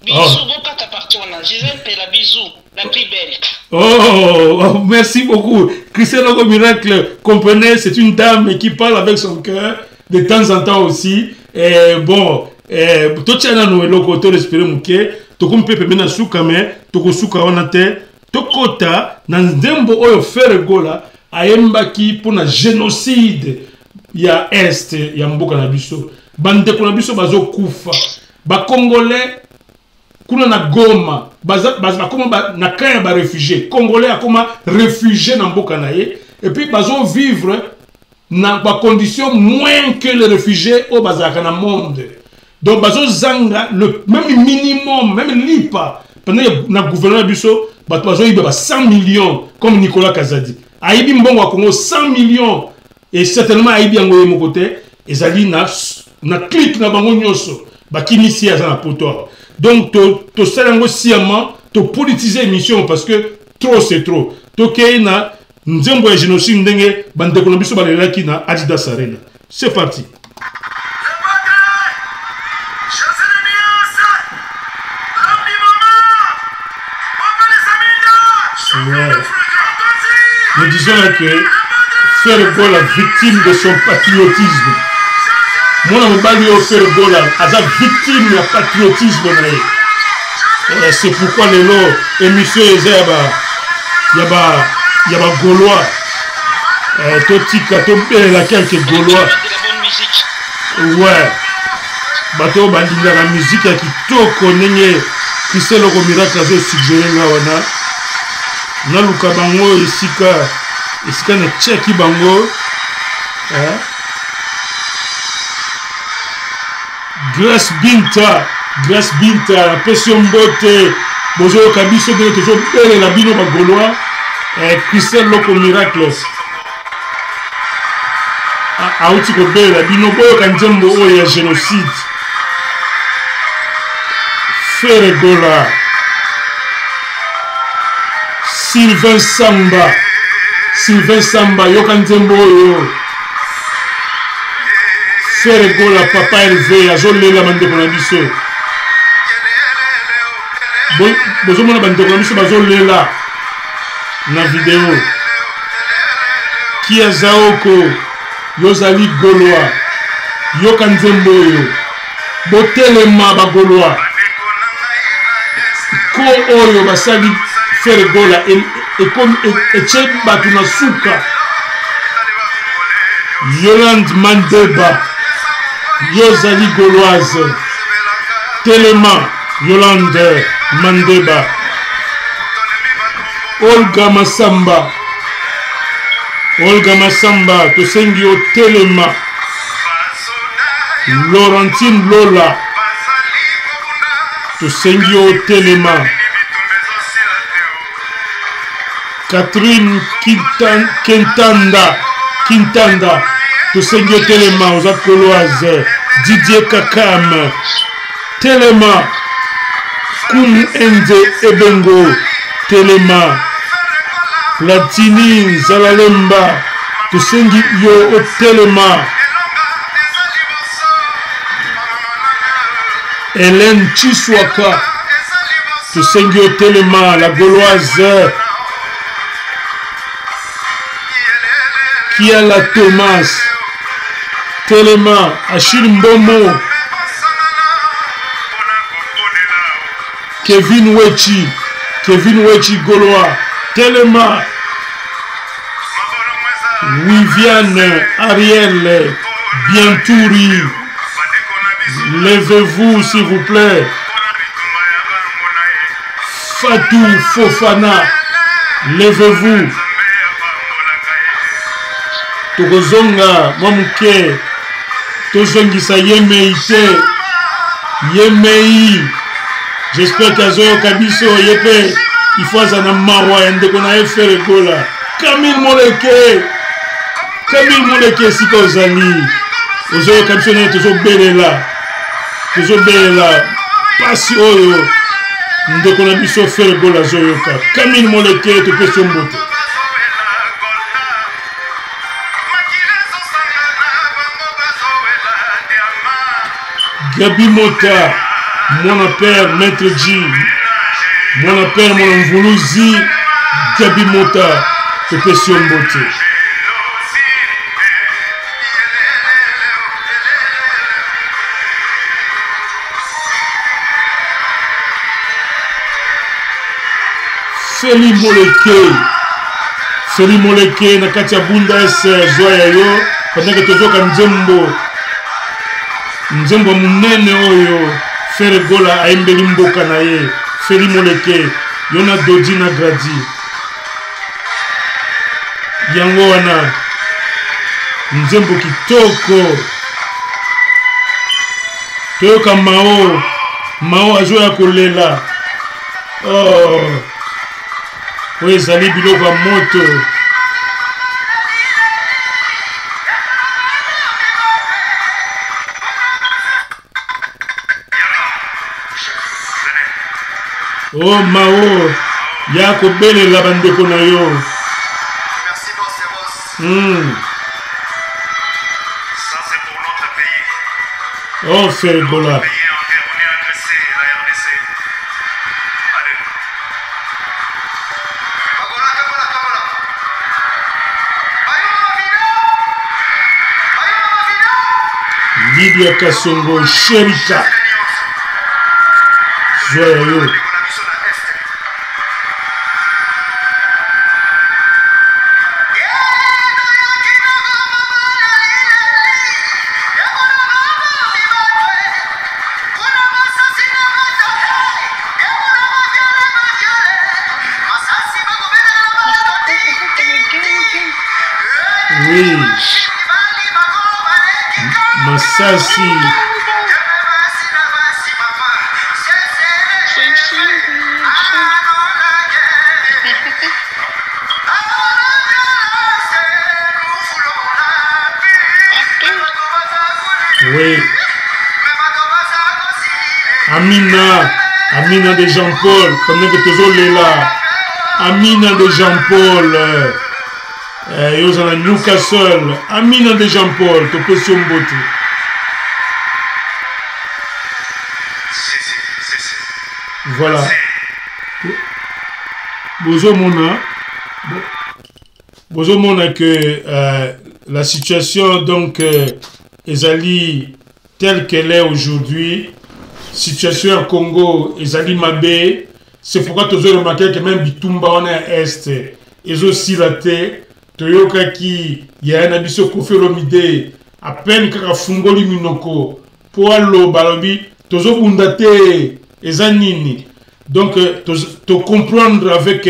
Bisous, bon, quand tu parti, on a Gisèle Pela, bisous, la plus belle. Oh, merci beaucoup. Cristiano Miracle, comprenez, c'est une dame qui parle avec son cœur de temps en temps aussi. Et bon, tout ça, nous avons l'occasion d'espérer que tu peux permettre à souka, mais tu peux souka on a te, tu kota, dans zembo oyo faire gola, ayembaki pour un génocide. Il y a Est, il y a Mboka na biso. Bande ko na biso bazo kufa. Ba Congolais kuna na Goma, baza koma na kaya ba réfugiés. Congolais a koma réfugiés na Mboka na ye et puis bazo vivre na ba conditions moins que les réfugiés au bazaka na monde. Donc bazo zanga le même minimum, même lipa. Pendant na gouvernement biso, bazo yiba 100 millions comme Nicolas Kazadi. Aibi mbongo wa Congo 100 millions. Et certainement, Aïbi Angoye mon côté, et Zali na clic na bango nyoso, bakini si à la potoire. Donc, to salango sialement, to politiser l'émission parce que trop c'est trop. To na nzembo ya génocide ndenge bande ko biso balela ki na Adidas Arena. C'est parti. Ouais. Nous disons que faire la victime de son patriotisme. Moi, je vais faire la victime de patriotisme. C'est pourquoi les lots, émission, il y a Gaulois. Totika, topé la quelques Gaulois. Ouais. Bateau, la musique qui toko nenye, qui c'est le miracle, qui suggéré là, on a Lukabango, ici, ici na cheki bango Grace Binta pression mbote bozo kabiso de toujours pere la bino bagolois Christelle Loko Miracle auti ko bere la bino boyo kanjembo oyo ya génocide Fere Gola Sylvain Samba, Yokanzembo, Fere Gola, Papa Hervé, Azolé la bande pour la biso. Besoin de bande pour la biso, Azolé la vidéo. Kia Zaoko, Yozali Goloa, Yokanzembo, Botelema Bagoloa, Ko Oyo, Basali Fere Gola, et comme Batuna Souka Yolande Mandeba Yozali Gauloise Téléma Yolande Mandeba Olga Massamba Tosengio Téléma Laurentine Lola Tosengio Téléma Catherine Quintanda, Tosengio Téléma, aux Akoloises, Didier Kakam, Téléma, Koum Ende Ebengo, Téléma, Platini Zalalemba, Tosengio Téléma, Hélène Chiswaka, Tosengio Téléma, la Gauloise, Kiala Thomas, Téléma, Achille Mbomo, Kevin Wechi Gaulois, Téléma, Viviane, Ariel, Bientouri, levez-vous s'il vous plaît, Fatou Fofana, levez-vous. Tokozonga mwamuke tozongisa Yemei j'espère qu'azoyo kabiso yepe il faut azana mawa ndeko na Fere Gola Camille Moleke sika ozali ozoyo kabiso na tozobelela pasi oyo ndeko na biso Fer Gola zoyoka Camille Moleke topesi mbote. Gabi Mota, mon père Maître G, mon père mon Mvuluzi, Gabi Mota topesi mbote. Feli Moleke na kati ya bunda ese zoya yo pendant que tozoka nzembo munene oyo Fer Gola aimbeli mboka na ye. Feli Moleke yona Dodi na Gradi yango wana nzembo kitoko toyoka Mao azoya kolela. Oh oyo ezali biloko ya moto. Oh Mao ya kobelela bandeko na yo. Oh Fer Gola. Lydia Kasongo Sherika zoya yo. Oui. Masasi. Oui. Amina de Jean-Paul, pendant que tu es là. Amina de Jean-Paul. Yozana Newcastle. Amina de Jean-Paul, tu peux sur beauté. Voilà. Bozo mona que la situation donc ezali telle qu'elle est aujourd'hui, situation au Congo ezali mabé, c'est pourquoi tu as remarqué que même Bitumba on est à est, ils ont silaté, toyoka qui y a un abisso kofelomide, à peine kaka fungoli minoko, pour allo balobi, tozo bundate ezanini. Donc tu comprendre avec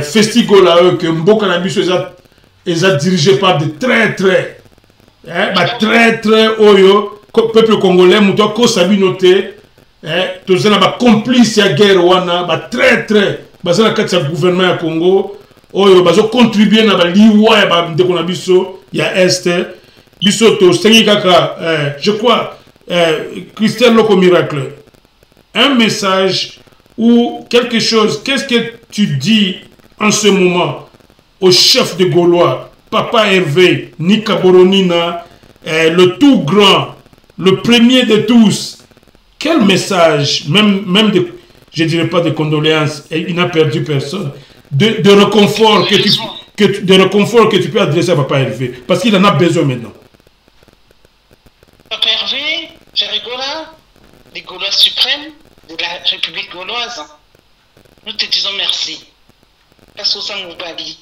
Festigola que Mboka na biso est dirigé par des traîtres. Traître oyo peuple congolais muto ko sabinote tozana ba complice ya guerre wana ba traître bazana kati ya gouvernement ya Congo oyo bazo contribuer na ba liwa ya ba ndeko na biso ya est biso to sengi kaka je crois Christian Loko Miracle un message ou quelque chose. Qu'est-ce que tu dis en ce moment au chef de Gaulois, Papa Hervé, Nika Boronina, le tout grand, le premier de tous? Quel message, même de, je ne dirais pas de condoléances, il n'a perdu personne, de réconfort que tu peux adresser à Papa Hervé, parce qu'il en a besoin maintenant. Papa Hervé, Ferregola, les Gaulois suprêmes de la République gauloise, nous te disons merci. Parce que Bali.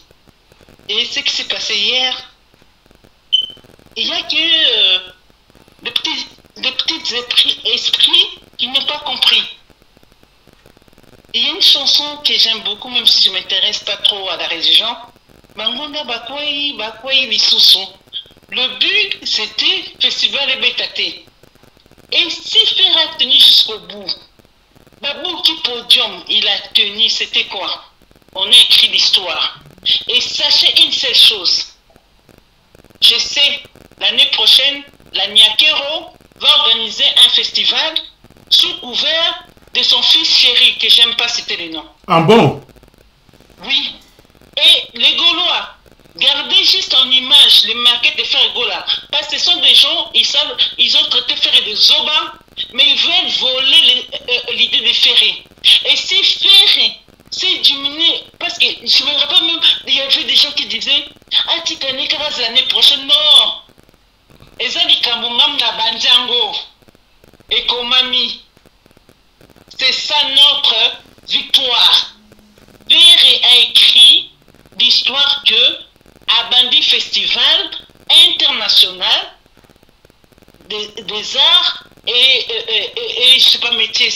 Et ce qui s'est passé hier, il n'y a que des petits esprits qui n'ont pas compris. Il y a une chanson que j'aime beaucoup, même si je ne m'intéresse pas trop à la religion. Mangonda Bakwai, Bakwai Lisusu. Le but, c'était Festival et Bétaté. Et si Fer a tenu jusqu'au bout, Babou qui podium il a tenu, c'était quoi? On a écrit l'histoire. Et sachez une seule chose. Je sais, l'année prochaine, la Niakero va organiser un festival sous couvert de son fils chéri, que j'aime pas citer les noms. Ah bon? Oui. Et les Gaulois, gardez juste en image les maquettes de Frère Gola. Parce que ce sont des gens, ils ont traité Frère de Zoba, mais ils veulent voler l'idée de Ferré. Et si Ferré s'est diminué, parce que je me rappelle même, il y avait des gens qui disaient, ah, tu connais que l'année prochaine, non. Et ça, dit Kambungam na Banjango. Et Komami. C'est ça notre victoire. Ferré a écrit l'histoire que Abandi Festival international des arts et je sais pas métier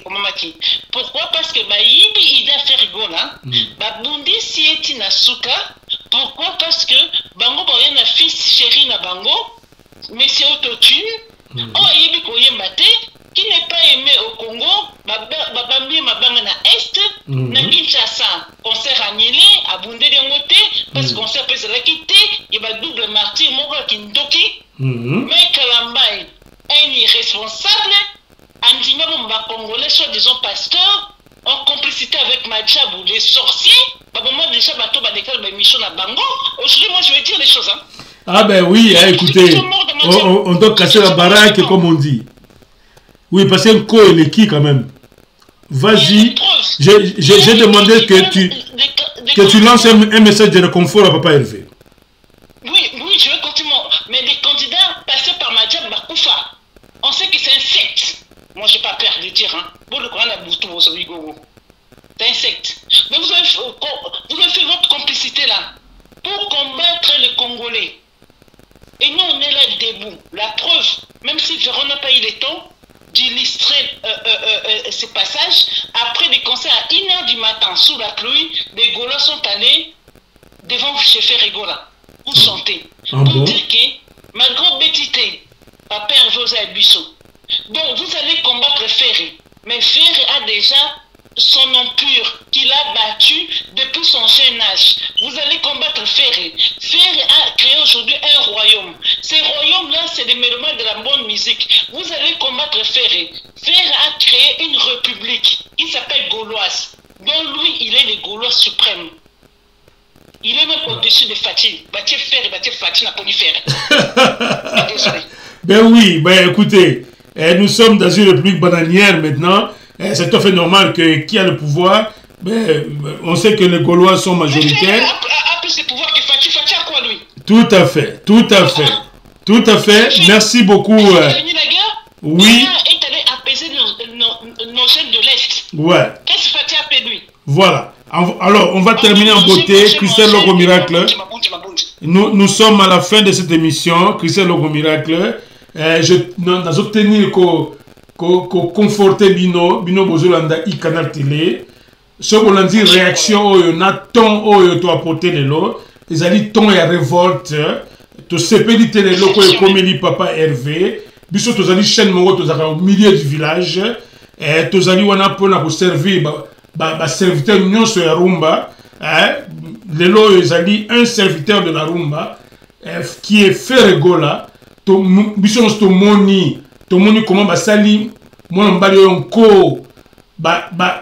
comment mati. Pourquoi? Parce que Bayibi Ida Fergola, Babundi Sieti Nasuka. Pourquoi? Parce que Bango Boyen a fils chéri na Bango, Monsieur Autotune, Yibi Koyembate, qui n'est pas aimé au Congo, Babambi Mabanga na Est, na Kinshasa, concert annulé, à Bundé de Moté, parce qu'on s'est appelé la quitté, il y a double martyr, Moga Kindoki, mais Kalambay, un irresponsable, Andima Mba Congolais, soi-disant pasteur, en complicité avec Madjabou, les sorciers, moi déjà, bateau, badekal, Michon à Bango, aujourd'hui, moi je vais dire les choses, hein. Ah ben oui, hein, écoutez, on doit casser la baraque, comme on dit. Oui, parce qu'un co est qui quand même. Vas-y, j'ai demandé que tu lances un message de réconfort à Papa Hervé. Oui, je vais continuer. Mais les candidats passés par Madjab Bakoufa, on sait que c'est un secte. Moi, je n'ai pas peur de dire. Hein. C'est un secte. Mais vous avez fait votre complicité là pour combattre les Congolais. Et nous, on est là debout. La preuve, même si Véron n'a pas eu le temps d'illustrer ces passages, après des concerts à 1h du matin, sous la pluie, les Gaulois sont allés devant chez Ferregola pour chanter. Pour dire que, malgré Bétité, Papa Hervé et Buisson, donc vous allez combattre Ferré. Mais Ferré a déjà son empire qu'il a battu depuis son jeune âge. Vous allez combattre Ferré. Ferré a créé aujourd'hui un royaume. Ces royaumes-là, c'est des mélomanes de la bonne musique. Vous allez combattre Ferré. Ferré a créé une république qui s'appelle Gauloise. Donc lui, il est le Gaulois suprême. Il est même au-dessus de Fatih. Bâtir Ferré, bâtir Fatih n'a pas dû faire. Désolé. Ben oui, ben écoutez, nous sommes dans une république bananière maintenant. C'est tout à fait normal que qui a le pouvoir, on sait que les Gaulois sont majoritaires. A plus de pouvoir que Fatih. Fatih a quoi lui? Tout à fait, tout à fait, tout à fait. Merci beaucoup. Il a fini la guerre. Oui. Il est allé apaiser nos jeunes de l'Est. Ouais. Qu'est-ce que Fatih a fait lui? Voilà. Alors, on va terminer en beauté. Christelle Logo Miracle. Nous sommes à la fin de cette émission. Christelle Logo Miracle. Nous obtenir conforter Bino Bozolanda i Canal Télé. Ce qu'on a dit réaction, on a ton to apporter les lots. Ils ont dit ton et révolte. To sepeli télé loko et comédie Papa Hervé. Biso to zali chaîne mongo to zaka au milieu du village. Et to zali wana pona pour servir ba serviteur nyonso ya rumba. Les lots ils ont dit un serviteur de la rumba qui est Ferregola. To biso to moni comment basali mon mbali onko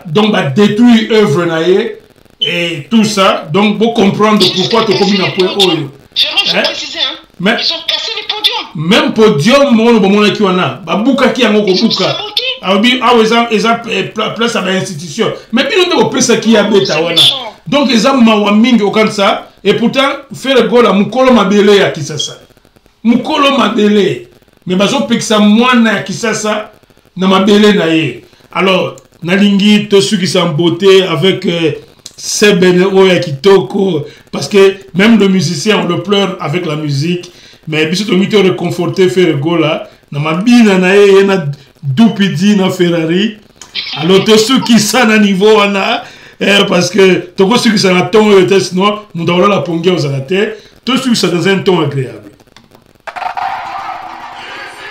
donc détruire œuvre naie et tout ça, donc pour comprendre pourquoi tu commis un point haut. Je préciser, hein? Mais ils ont cassé les podiums. Même podium mon qui wana babuka ki yango kobuka abi eza place à l'institution mais puis on est place qui a beta wana donc ils ont mawa mingi okansa et pourtant faire gola mukolo mabele ya Kisasa mukolo mabele mais bazo pekisa mwana ya Kisasa na mabele na ye. Alors nalingi to su qui sont beauté avec Sebene Oya Kitoko parce que même le musicien on le pleure avec la musique mais biso to mito reconforter faire gola na mabina na ye na dupidi na Ferrari. Alors to su qui sont na niveau wana parce que to ko su qui sont na ton et test noir nous devons la ponguer aux alater to su qui sont dans un ton agréable.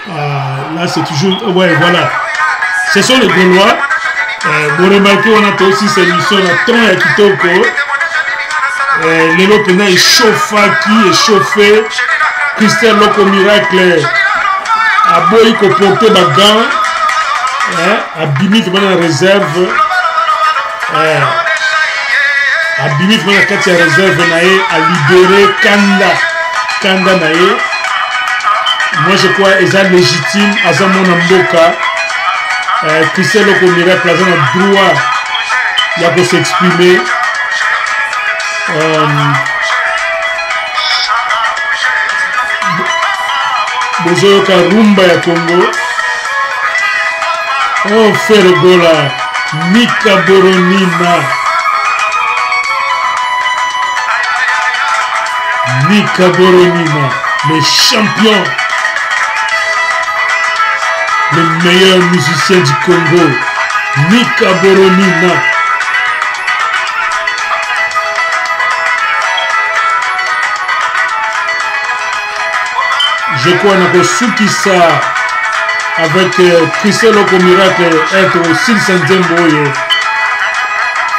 Là c'est toujours ouais voilà ce sont les Gaulois. Vous remarquez on a aussi cette émission la ton et Kitoko les lopena est chauffé qui est chauffé Christelle Loco Miracle a boy ko porter bagan abimi vraiment la réserve abimi vraiment la carte de réserve nae a libéré Kanda nae. Moi je crois eza légitime aza mona mboka Christian Loko Miracle aza na droit ya ko s'exprimer bozoyoka rumba ya Congo. Oh Fergola Mika Boronina le champion, le meilleur musicien du Congo, Mika Boronina. Je crois que Sukisa avec Christian Loko Miracle être aussi le Sanzemboye.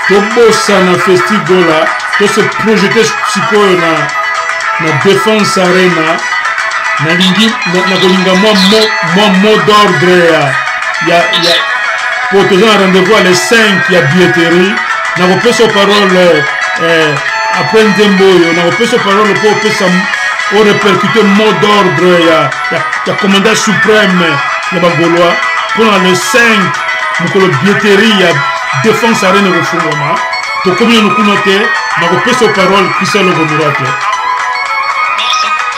Tobosa na festival to se projeter sikoyo na défense arena na lingi na kolinga moi mot d'ordre ya pour te donner rendez-vous à les 5 ya billetterie na kopesa parole après Nzemboyo na kopesa parole pour pesa au répercuter mot d'ordre ya commandant suprême ya bagolois pour les 5 mukolo billetterie ya défense arena kofungama to combien nous kunote na kopesa parole Christian Loko Miracle.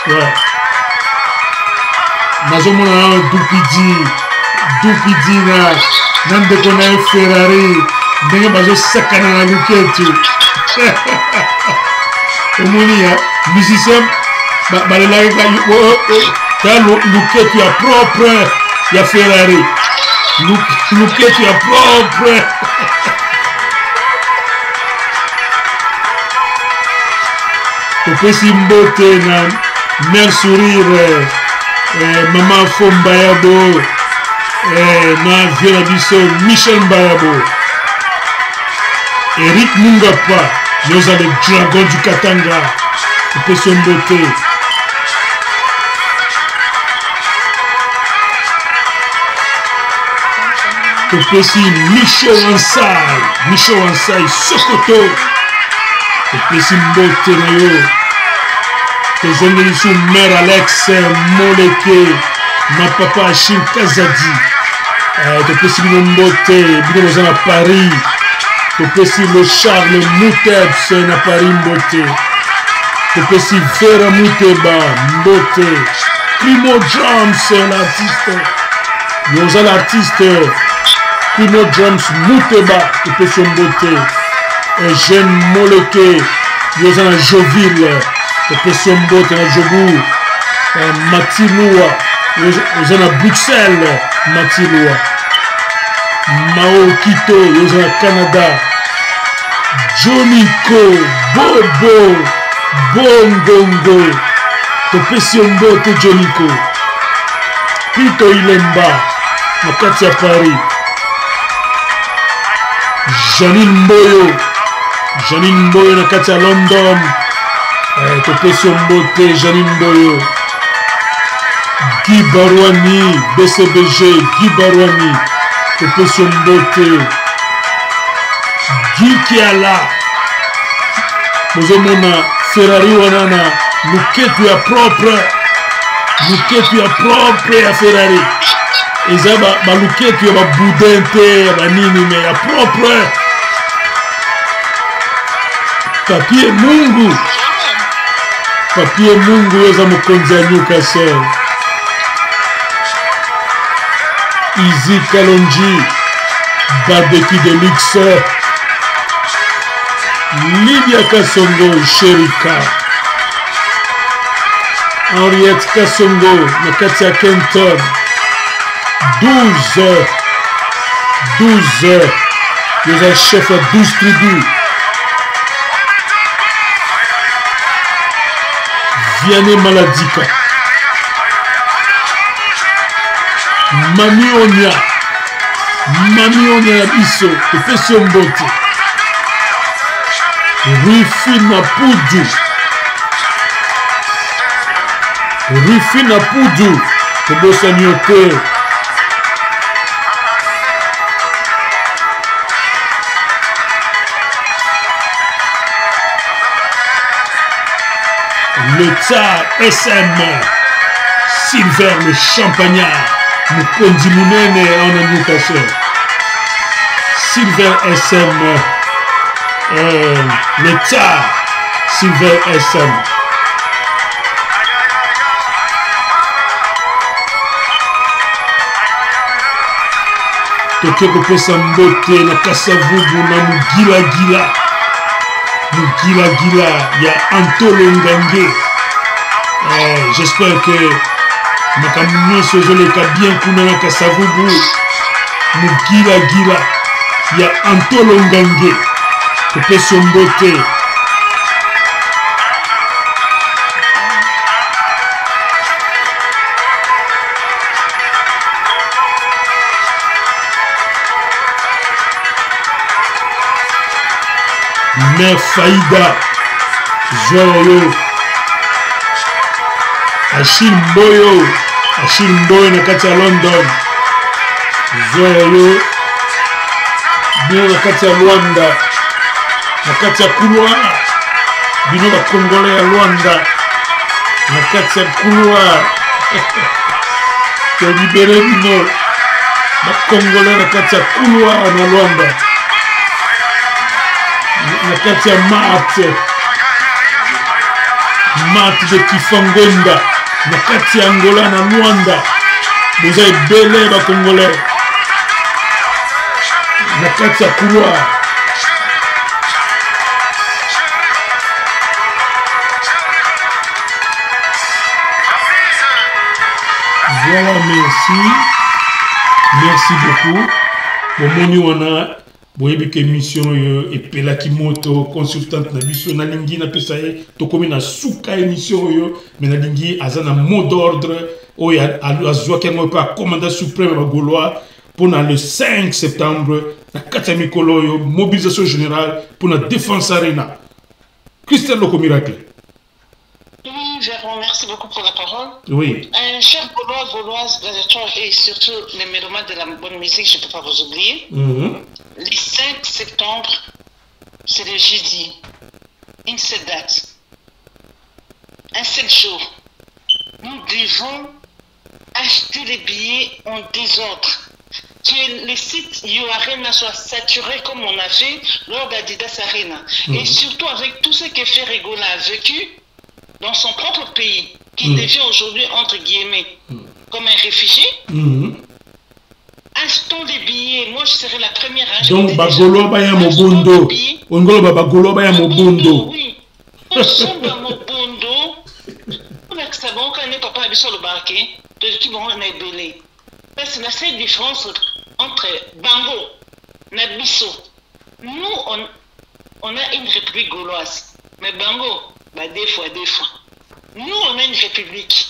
Ouais. Nazomona Dupidi na ndeko na Ferrari ndenge bazo sakana na luketu. Omoni ya musicien balelaka ta luketu ya propre ya Ferrari. Luketu ya propre. Topesi mbote na Mère Sourire, Maman Fombayabo, na vieux biso Michel Mbayabo, Eric Mungapa, nous avons le dragon du Katanga, Topesi mbote. Topesi Michel Wansai, Sokoto, Topesi mbote na yo. Tozongeli sous mère Alex Moleke na papa Achim Kazadi. Topesi bino mbote bino boza na Paris. Topesi le Charles Moutebs na Paris mbote. Topesi Vera Mouteba mbote. Primo Drums l'artiste. Yoza l'artiste Primo Drums Mouteba. Topesi mbote. Eugène Moleke yoza na Joville. Topesi mbote na Jobu. Matilua yoza na Bruxelles. Matilua Mao Kito yoza na Canada. Joniko Bobo Bongongo. Topesi mbote Joniko. Pito Ilemba na kati ya Paris. Janine Mboyo na kati ya London. Topesi mbote Janine Mboyo. Guy Barwani BCBG Guy Barwani. Topesi mbote Guy Kiala. Mozomona Ferrari wanana luketu ya propre ya Ferrari. Eza ba luketu ya ba boudin ya banini me ya propre. Papier Mungu yoza mokonzi ya Newcastle. Easy Kalonji barbecue de luxe. Lydia Kasongo Sherika. Henriette Kasongo na kati ya Kenton. 12 yoza chef ya 12 tribus. Vianney Maladika. Mami Onya ya biso. Topesi mbote. Rufina Pudu. Tobosa nyote. le tsar SM, Silver le champagnard, Mukonzi Munene en éducation. Silver SM, le tsar, Silver SM. Toke kopesa mbote na Kasavubu na Mugila ya Antolo Ngange. J'espère que makambo sozoleka bien kuna na Kasavubu Mugila ya Antolo Ngange kopesa mbote. Mère Faïda, Joyo, Achille Mboyo na kati ya London, Joyo, bino na kati ya Luanda, na kati ya couloir, bino ba Congolais ya Luanda, na kati ya couloir, te libéré bino, ba Congolais na kati ya couloir na Luanda. Na kati ya Mat de Kifangonda, na kati ya Angola na Luanda, vous avez belé ba Congolais, na kati ya couloir. Voilà, merci beaucoup. Bon, moni wana. Boyebi ke émission et Pelaki Moto consultante na biso na lingi na pesa ye to komi na suka émission yo mais na lingi azana mot d'ordre oya azwa kengo pa commandant suprême ba Gaulois pour le 5 septembre na kati mikolo yo mobilisation générale pour la défense arena. Christelle Loko Miracle. Oui, Véron, merci beaucoup pour la parole. Oui. Chers Gaulois, Gauloises, et surtout les mélomanes de la bonne musique, je ne peux pas vous oublier. Le 5 septembre, c'est le jeudi. Une seule date. Un seul jour. Nous devons acheter les billets en désordre. Que les sites Arena soient saturés comme on a fait lors d'Adidas Arena. Et surtout avec tout ce que Ferregola a vécu dans son propre pays, qui devient aujourd'hui, entre guillemets, comme un réfugié. Achetons des billets. Moi, je serai la première à acheter. Donc, Bagolo Baya Mobundo. Ongolo Bagolo Baya Mobundo. Oui. Osomba Mobundo. On a que ça bon quand on est papa sur le barquet. De qui vont en belé. Parce que la seule différence entre Bango et Nabiso. Nous, on a une république gauloise. Mais Bango, bah, des fois. Nous, on a une république.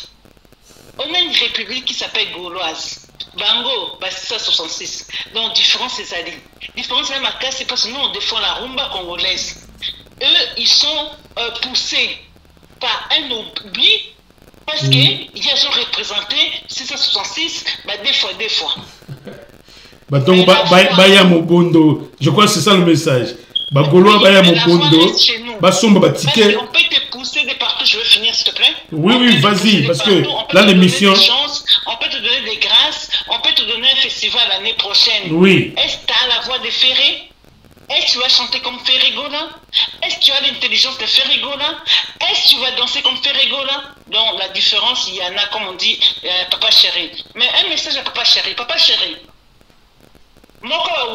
On a une république qui s'appelle gauloise. Bango, bah, c'est ça 66. Donc, différence, c'est ça. Différence, c'est parce que nous, on défend la rumba congolaise. Eux, ils sont poussés par un oubli parce qu'ils ont représenté 666, bah, des fois. Bah, donc, Baya Mobondo, je crois que c'est ça le message. Bagolo Baya Mobondo, Basomba Batike. On peut te pousser de partout, je veux finir s'il te plaît. Oui, vas-y, parce que là l'émission. On peut te donner des grâces, on peut te donner un festival l'année prochaine. Oui. Est-ce que tu as la voix de Ferré? Est-ce que tu vas chanter comme Ferregola? Est-ce que tu as l'intelligence de Ferregola? Est-ce que tu vas danser comme Ferregola? Donc la différence, il y en a, comme on dit, papa chéri. Mais un message à papa chéri. Papa chéri. Moi, quand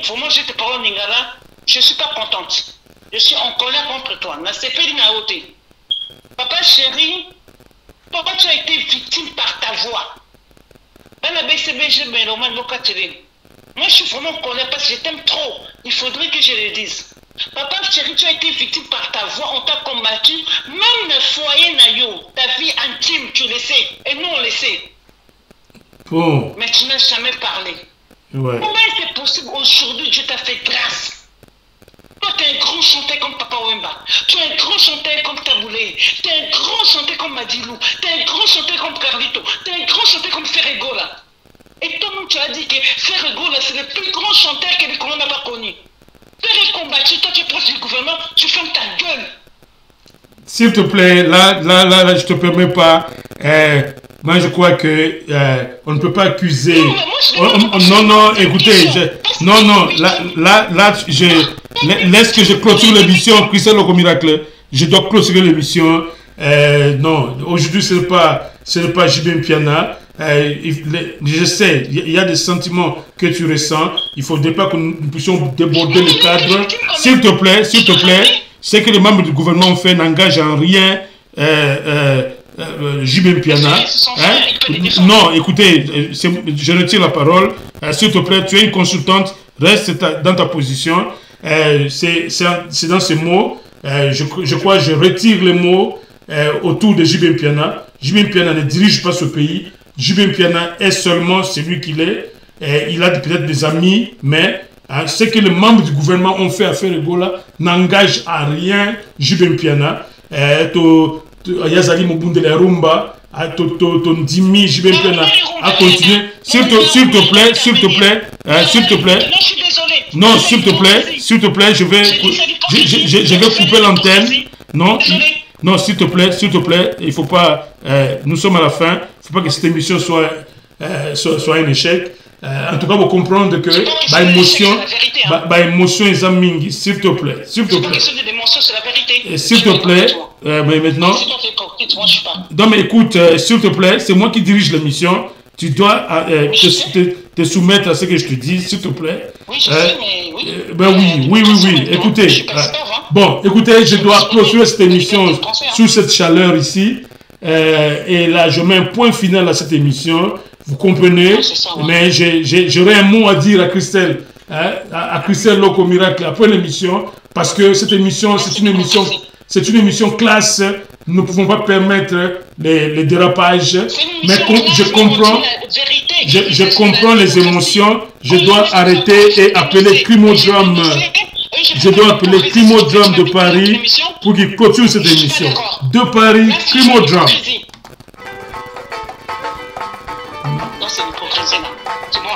vraiment, je te parle en lingala, je ne suis pas contente. Je suis en colère contre toi. Papa chéri, papa, tu as été victime par ta voix. Moi, je suis vraiment en colère parce que je t'aime trop. Il faudrait que je le dise. Papa chéri, tu as été victime par ta voix. On t'a combattu. Même le foyer Nayo, ta vie intime, tu le sais. Et nous, on le sait. Bon. Mais tu n'as jamais parlé. Ouais. Comment est-ce possible aujourd'hui, Dieu t'a fait grâce? Toi, tu es un grand chanteur comme Papa Wemba. Tu es un grand chanteur comme Taboulé. Tu es un grand chanteur comme Madilou. Tu es un grand chanteur comme Carlito. Tu es un grand chanteur comme Ferregola. Et toi-même, tu as dit que Ferregola, c'est le plus grand chanteur que le Congo n'a pas connu. Ferre combattu, toi, tu es proche du gouvernement, tu fermes ta gueule. s'il te plaît, là, je te permets pas. Moi, je crois que on ne peut pas accuser. Non, écoutez, laisse que je clôture l'émission. Christelle Loco Miracle, je dois clôturer l'émission. Non, aujourd'hui, ce n'est pas JB Piana. Je sais, il y a des sentiments que tu ressens. Il ne faudrait pas que nous puissions déborder le cadre. S'il te plaît, ce que les membres du gouvernement ont fait n'engage en rien JB Piana. Non, écoutez, je retire la parole. S'il te plaît, tu es une consultante, reste dans ta position. C'est dans ces mots. Je crois que je retire les mots autour de JB Piana. JB Piana ne dirige pas ce pays. JB Piana est seulement celui qu'il est. Il a peut-être des amis, mais ce que les membres du gouvernement ont fait à Ferregola n'engage à rien JB Piana. Yazali Mobundele Rumba, ton Dimi JB Piana a continué. S'il te plaît. Non, s'il te plaît, je vais couper l'antenne. Non, s'il te plaît, il faut pas. Nous sommes à la fin. Il ne faut pas que cette émission soit un échec. En tout cas, vous comprendre que émotion est mingi. S'il te plaît. Et s'il te plaît, mais maintenant. Non, mais écoute, s'il te plaît, c'est moi qui dirige l'émission. Tu dois te soumettre à ce que je te dis, s'il te plaît. Oui, je sais, mais oui. Oui. Écoutez, écoutez, je dois clôturer cette émission sous cette chaleur ici. Et là, je mets un point final à cette émission. Vous comprenez? Mais j'aurais un mot à dire à Christelle, à Christelle Loco Miracle après l'émission, parce que cette émission, c'est une émission classe. Nous ne pouvons pas permettre les dérapages. Mais je comprends les émotions. Je dois arrêter et appeler Crimodrame. Je dois appeler Crimodrame de Paris pour qu'il clôture cette émission. De Paris, Crimodrame. Non, c'est l'hypocrisie là. C'est moi.